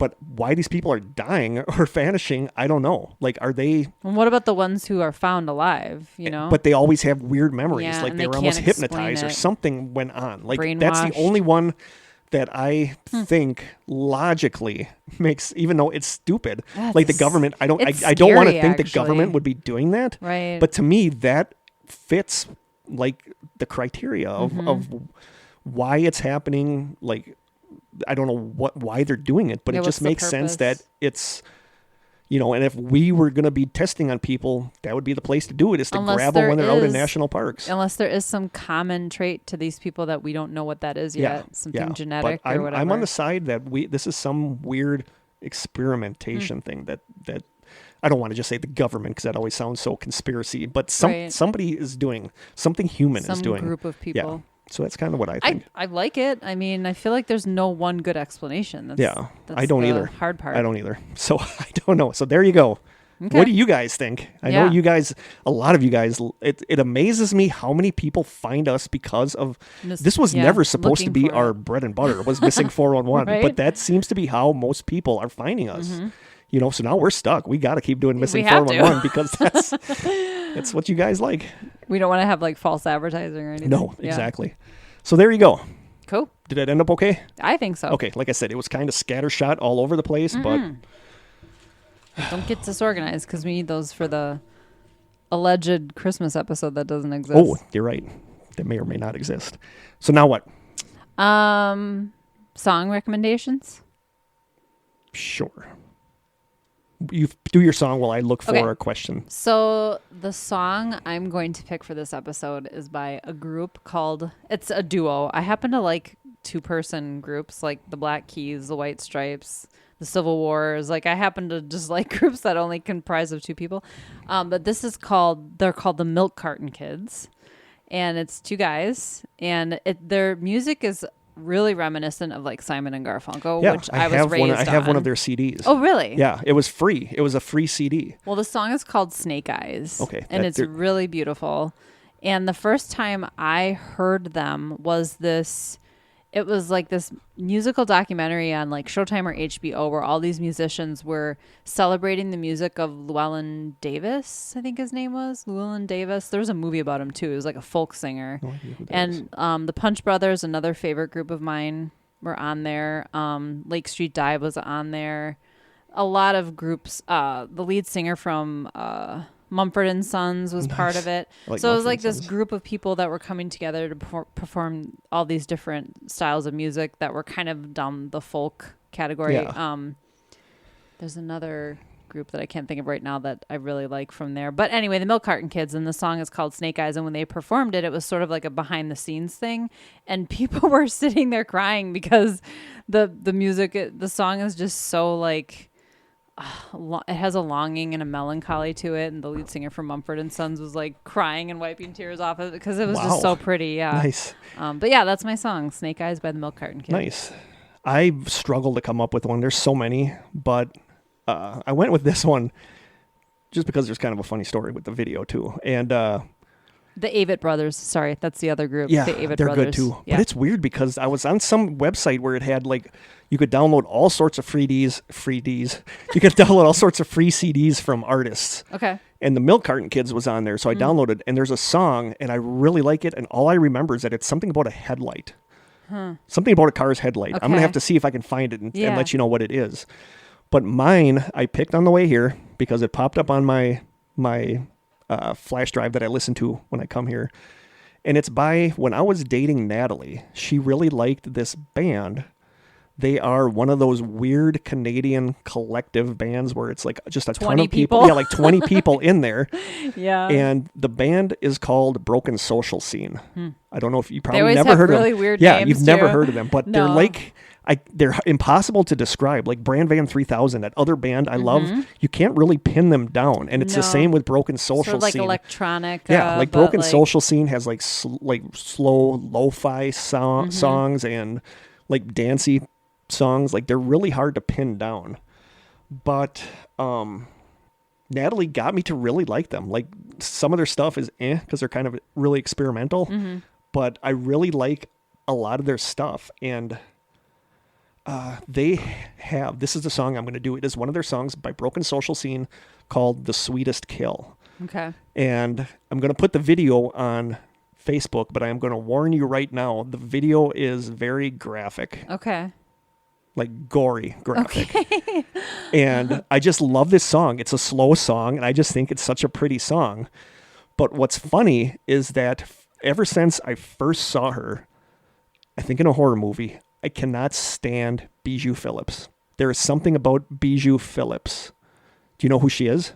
but why these people are dying or vanishing, I don't know. Like, are they... And what about the ones who are found alive, you know? But they always have weird memories. Yeah, like and they were they almost can't hypnotized or explain it. something went on. Like, that's the Brainwashed. only one that I think logically makes, even though it's stupid. Like the government, I don't want to think the government would be doing that. Right. But to me, that fits like the criteria of why it's happening. Like, I don't know why they're doing it, but it just makes sense that it's, you know, and if we were going to be testing on people, that would be the place to do it, is to grab them when they're out in national parks. Unless there is some common trait to these people that we don't know what that is yet. Something genetic or whatever. I'm on the side that this is some weird experimentation thing that I don't want to just say the government, because that always sounds so conspiracy, but somebody is doing, something human is doing. Some group of people. Yeah. So that's kind of what I think. I like it. I mean, I feel like there's no one good explanation. That's I don't either. Hard part. I don't either. So I don't know. So there you go. Okay. What do you guys think? I know you guys, a lot of you guys, it amazes me how many people find us because of, this was never supposed to be our bread and butter. It was Missing 411. Right? But that seems to be how most people are finding us. You know, so now we're stuck. We got to keep doing Missing 411 because that's what you guys like. We don't want to have like false advertising or anything. No, exactly. So there you go. Cool. Did that end up okay? I think so. Okay, like I said, it was kind of scattershot all over the place, but... Don't get disorganized, because we need those for the alleged Christmas episode that doesn't exist. Oh, you're right. That may or may not exist. So now what? Song recommendations? Sure. You do your song while I look for a question. So the song I'm going to pick for this episode is by a group called, it's a duo. I happen to like 2-person groups like the Black Keys, the White Stripes, the Civil Wars. Like, I happen to just like groups that only comprise of 2 people. But this is they're called the Milk Carton Kids. And it's 2 guys. And their music is really reminiscent of like Simon and Garfunkel, which I was raised on. I have one of their CDs. Oh, really? Yeah, it was free. It was a free CD. Well, the song is called Snake Eyes. Okay. And it's really beautiful. And the first time I heard them was it was like this musical documentary on like Showtime or HBO where all these musicians were celebrating the music of Llewellyn Davis, I think his name was. Llewellyn Davis. There was a movie about him too. He was like a folk singer. No idea who that is. The Punch Brothers, another favorite group of mine, were on there. Lake Street Dive was on there. A lot of groups. The lead singer from Mumford & Sons was part of it. So it was like this group of people that were coming together to perform all these different styles of music that were kind of down the folk category. Yeah. There's another group that I can't think of right now that I really like from there. But anyway, the Milk Carton Kids, and the song is called Snake Eyes. And when they performed it, it was sort of like a behind the scenes thing. And people were sitting there crying because the music, the song is just so like... it has a longing and a melancholy to it, and the lead singer from Mumford & Sons was like crying and wiping tears off of it because it was just so pretty. Yeah, nice. But yeah, that's my song, Snake Eyes by the Milk Carton Kids. Nice. I struggled to come up with one. There's so many, but I went with this one just because there's kind of a funny story with the video too. And the Avett Brothers. Sorry, that's the other group. Yeah, the Avett they're Brothers. good too. Yeah. But it's weird because I was on some website where it had like, you could download all sorts of free Ds. You could download all sorts of free CDs from artists. Okay. And the Milk Carton Kids was on there, so I downloaded, and there's a song, and I really like it, and all I remember is that it's something about a headlight. Something about a car's headlight. Okay. I'm going to have to see if I can find it and let you know what it is. But mine, I picked on the way here because it popped up on my flash drive that I listen to when I come here. And it's by, when I was dating Natalie, she really liked this band. They are one of those weird Canadian collective bands where it's like just a ton of people. Yeah, like 20 people in there. Yeah. And the band is called Broken Social Scene. I don't know if you probably they always never have heard really of them. Weird yeah, names you've never too. heard of them, but they're like, they're impossible to describe. Like Brand Van 3000, that other band I love, you can't really pin them down. And it's the same with Broken Social sort of like Scene. Electronic. Yeah, like Broken Social Scene has like slow lo-fi songs and like dancey songs. Like they're really hard to pin down. But Natalie got me to really like them. Like some of their stuff is because they're kind of really experimental. But I really like a lot of their stuff. And They have, this is the song I'm going to do. It is one of their songs by Broken Social Scene called The Sweetest Kill. Okay. And I'm going to put the video on Facebook, but I am going to warn you right now, the video is very graphic. Okay. Like gory graphic. Okay. And I just love this song. It's a slow song, and I just think it's such a pretty song. But what's funny is that ever since I first saw her, I think in a horror movie, I cannot stand Bijou Phillips. There is something about Bijou Phillips. Do you know who she is?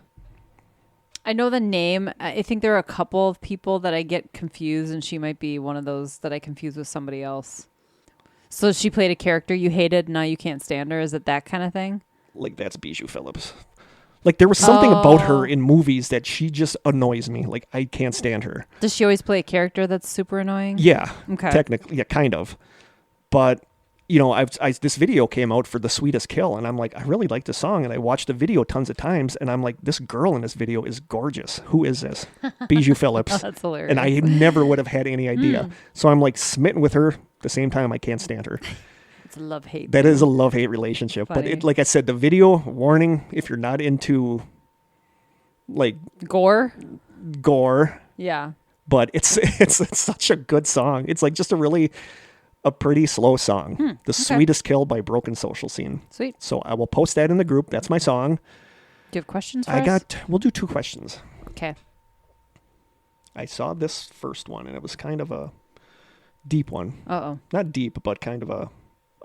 I know the name. I think there are a couple of people that I get confused, and she might be one of those that I confuse with somebody else. So she played a character you hated, now you can't stand her? Is it that kind of thing? Like, that's Bijou Phillips. Like, there was something about her in movies that she just annoys me. Like, I can't stand her. Does she always play a character that's super annoying? Yeah. Okay. Technically, yeah, kind of. But, you know, this video came out for The Sweetest Kill, and I'm like, I really like the song, and I watched the video tons of times, and I'm like, this girl in this video is gorgeous. Who is this? Bijou Phillips. Oh, that's hilarious. And I never would have had any idea. So I'm like smitten with her. At the same time, I can't stand her. It's a love-hate. That is a love-hate relationship. Funny. But it, like I said, the video, warning, if you're not into, like... Gore? Yeah. But it's such a good song. It's like just a pretty slow song. The Sweetest Kill by Broken Social Scene. Sweet. So I will post that in the group. That's my song. Do you have questions for us? We'll do 2 questions. Okay. I saw this first one, and it was kind of a deep one. Uh-oh. Not deep, but kind of a...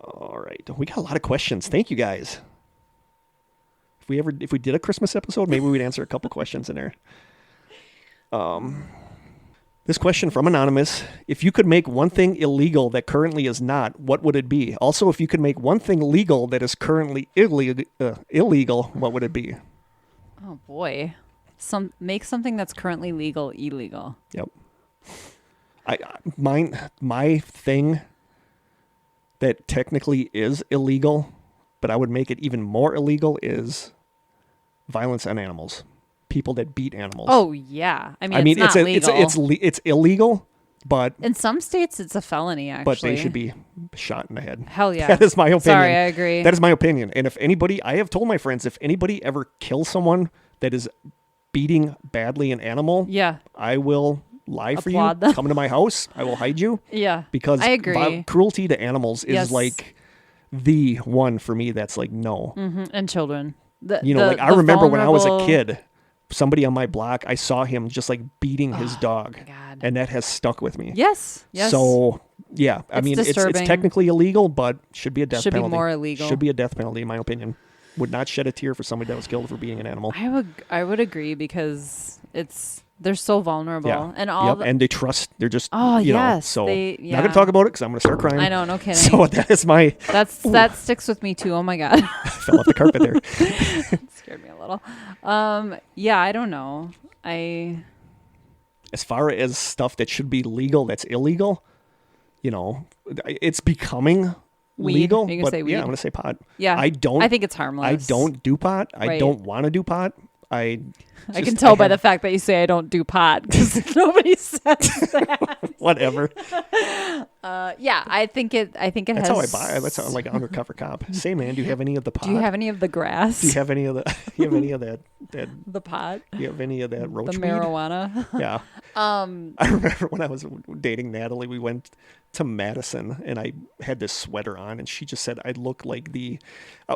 All right. We got a lot of questions. Thank you, guys. If we did a Christmas episode, maybe we'd answer a couple questions in there. This question from Anonymous. If you could make one thing illegal that currently is not, what would it be? Also, if you could make one thing legal that is currently illegal, what would it be? Oh, boy. Make something that's currently legal illegal. Yep. My thing that technically is illegal, but I would make it even more illegal, is violence on animals. People that beat animals. Oh, yeah. I mean, it's not legal. It's illegal, but... In some states, it's a felony, actually. But they should be shot in the head. Hell yeah. That is my opinion. Sorry, I agree. That is my opinion. And if anybody... I have told my friends, if anybody ever kills someone that is beating badly an animal... Yeah. I will... lie for you. Them. Come to my house. I will hide you. Yeah. Because I agree. Cruelty to animals is like the one for me that's like, no. Mm-hmm. And children. I remember when I was a kid, somebody on my block, I saw him just like beating his dog. God. And that has stuck with me. Yes. So, yeah. I mean, it's technically illegal, but should be a death penalty. Should be more illegal. Should be a death penalty, in my opinion. Would not shed a tear for somebody that was killed for being an animal. I would agree, because they're so vulnerable. Yeah. And and they trust. They're just, so not going to talk about it because I'm going to start crying. I know, no kidding. So that is that sticks with me too. Oh my God. I fell off the carpet there. It scared me a little. Yeah, I don't know. As far as stuff that should be legal, that's illegal, it's becoming legal. Weed. But say weed? Yeah, I'm going to say pot. Yeah. I think it's harmless. I don't do pot. I don't want to do pot. I can tell by the fact that you say I don't do pot, because nobody says that. Whatever. Yeah, I think it That's has. how I buy it. That's how I'm like an undercover cop. Say, man, do you have any of the pot? Do you have any of the grass? Do you have any of the? You have any of that? The pot? Do you have any of that roach The weed? marijuana? Yeah. I remember when I was dating Natalie, we went to Madison, and I had this sweater on, and she just said I look like the, I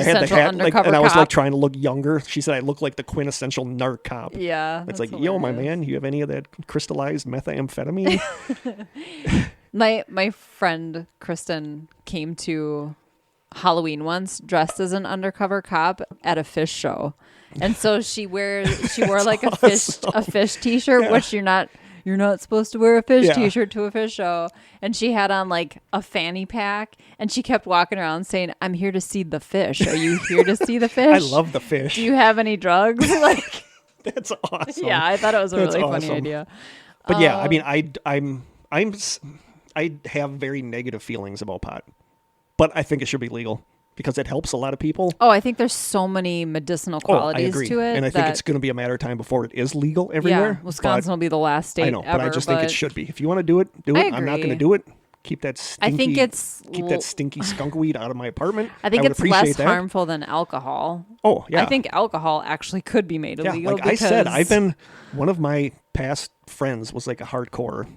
had the hat, and I was like trying to look younger. She said I look like the quintessential narc cop. Yeah, it's like, hilarious. Yo, my man, you have any of that crystallized methamphetamine? My friend Kristen came to Halloween once dressed as an undercover cop at a fish show, and so she wore like a fish t-shirt, yeah. Which you're not supposed to wear a fish t-shirt to a fish show. And she had on like a fanny pack, and she kept walking around saying, "I'm here to see the fish. Are you here to see the fish? I love the fish. Do you have any drugs?" Like, that's awesome. Yeah, I thought it was a really funny idea. But yeah, I mean, I have very negative feelings about pot, but I think it should be legal because it helps a lot of people. Oh, I think there's so many medicinal qualities to it. And I think it's going to be a matter of time before it is legal everywhere. Yeah, Wisconsin will be the last state I know, ever, but I just think it should be. If you want to do it, do it. I'm not going to do it keep that stinky, I think it's keep that stinky skunk weed out of my apartment. I think would it's appreciate less that. harmful than alcohol. Oh, yeah. I think alcohol actually could be made illegal. Yeah, like I said, one of my past friends was like a hardcore,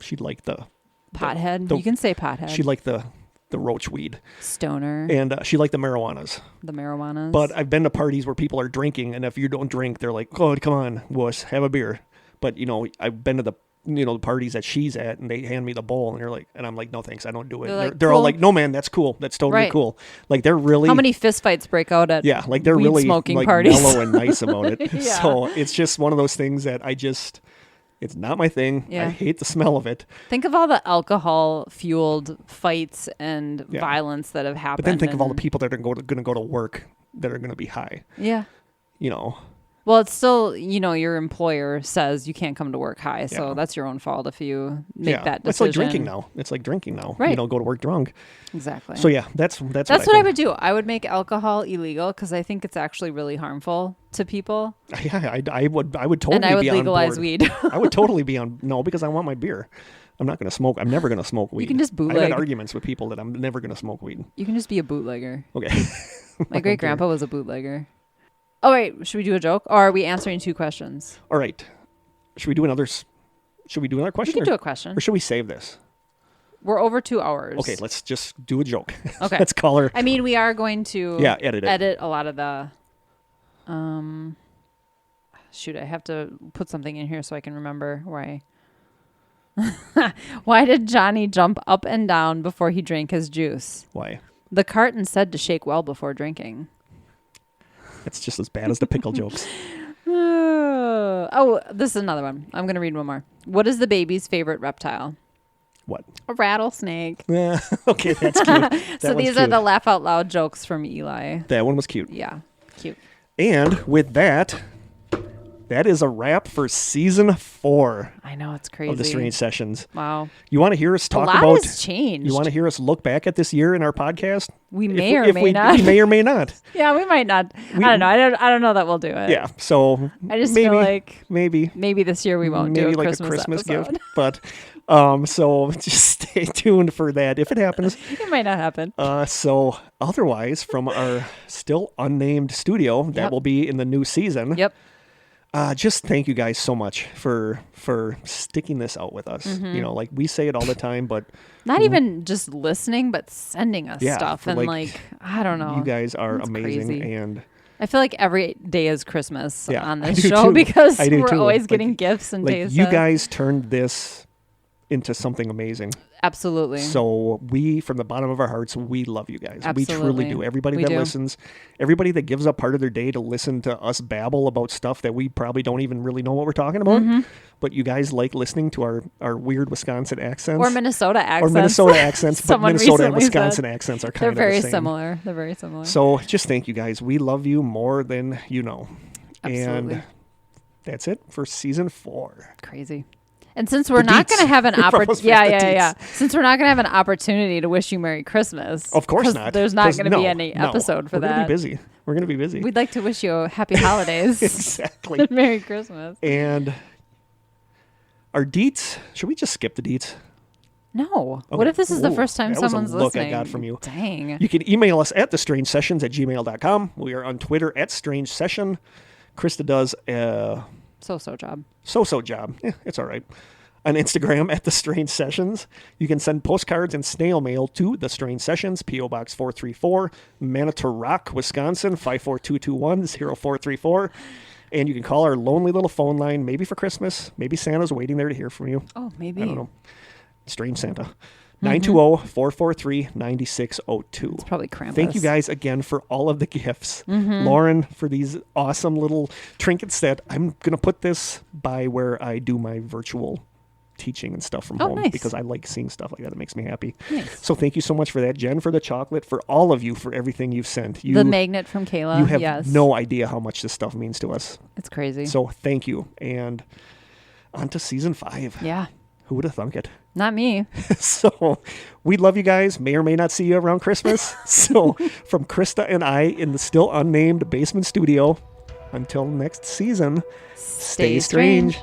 she liked the pothead. You can say pothead. She liked the roach weed. Stoner. And she liked the marijuanas. The marijuanas. But I've been to parties where people are drinking, and if you don't drink, they're like, oh, come on, wuss, have a beer. But, I've been to the parties that she's at, and they hand me the bowl, and I'm like, no thanks, I don't do it. They're cool. all like, no man, that's cool, that's totally cool. Like they're really. How many fistfights break out at they're weed really smoking like parties. mellow and nice about it. Yeah. So it's just one of those things that it's not my thing. Yeah. I hate the smell of it. Think of all the alcohol fueled fights and violence that have happened. But then think of all the people that are going to go to work that are going to be high. Yeah. Well, it's still, your employer says you can't come to work high, so that's your own fault if you make that decision. It's like drinking now. Right. Go to work drunk. Exactly. So yeah, that's what I would do. I would make alcohol illegal because I think it's actually really harmful to people. Yeah, I would totally and I would be legalize on board. weed. I would totally be on because I want my beer. I'm not going to smoke. I'm never going to smoke weed. You can just bootleg. I've had arguments with people that I'm never going to smoke weed. You can just be a bootlegger. Okay. My great grandpa was a bootlegger. Oh, wait. Should we do a joke? Or are we answering 2 questions? All right. Should we do another question? We can do a question. Or should we save this? We're over 2 hours. Okay, let's just do a joke. Okay. Let's call her. I mean, we are going to edit a lot of the... Shoot, I have to put something in here so I can remember why. Why did Johnny jump up and down before he drank his juice? Why? The carton said to shake well before drinking. It's just as bad as the pickle jokes. Oh, this is another one. I'm going to read one more. What is the baby's favorite reptile? What? A rattlesnake. Yeah. Okay, that's cute. So these are the laugh out loud jokes from Eli. That one was cute. Yeah, cute. And with that is a wrap for season 4. I know, it's crazy. Of the Strange Sessions. Wow. You want to hear us talk about... A lot has changed. You want to hear us look back at this year in our podcast? We may or may not. We may or may not. Yeah, we might not. I don't know. I don't know that we'll do it. Yeah, so I just feel like maybe this year we won't do like Christmas a Christmas episode. gift. But so just stay tuned for that if it happens. It might not happen. So otherwise, from our still unnamed studio that will be in the new season. Yep. Just thank you guys so much for sticking this out with us. Mm-hmm. Like we say it all the time, but not even just listening, but sending us stuff. And I don't know. You guys are it's amazing. Crazy. And I feel like every day is Christmas on this show too. Because we're too. always getting gifts and days. You guys turned this into something amazing. Absolutely. So we, from the bottom of our hearts, we love you guys. Absolutely. We truly do. Everybody that listens, everybody that gives up part of their day to listen to us babble about stuff that we probably don't even really know what we're talking about. Mm-hmm. But you guys like listening to our weird Wisconsin accents. Or Minnesota accents. But Minnesota and Wisconsin accents are kind of the same. They're very similar. So just thank you guys. We love you more than you know. Absolutely. And that's it for season 4. Crazy. And since we're not going to have an opportunity, Since we're not going to have an opportunity to wish you Merry Christmas, of course not. There's not going to be any episode for that. We're going to be busy. We'd like to wish you Happy Holidays. Exactly. And Merry Christmas. And our deets. Should we just skip the deets? No. Okay. What if this is the first time someone's listening? That was a look I got from you. Dang. You can email us at thestrangesessions@gmail.com. We are on Twitter at Strange Session. Krista does So-so job. So-so job. Yeah, it's all right. On Instagram at The Strange Sessions. You can send postcards and snail mail to The Strange Sessions, P.O. Box 434, Manitowoc, Wisconsin, 54221-0434. And you can call our lonely little phone line, maybe for Christmas. Maybe Santa's waiting there to hear from you. Oh, maybe. I don't know. Strange Santa. 920-443-9602. It's probably Krampus. Thank you guys again for all of the gifts. Mm-hmm. Lauren, for these awesome little trinkets that I'm going to put this by where I do my virtual teaching and stuff from home. Nice. Because I like seeing stuff like that. It makes me happy. Nice. So thank you so much for that. Jen, for the chocolate, for all of you, for everything you've sent. The magnet from Kayla. You have no idea how much this stuff means to us. It's crazy. So thank you. And on to season 5. Yeah. Who would have thunk it? Not me. So we love you guys. May or may not see you around Christmas. So from Krista and I in the still unnamed basement studio, until next season, stay strange.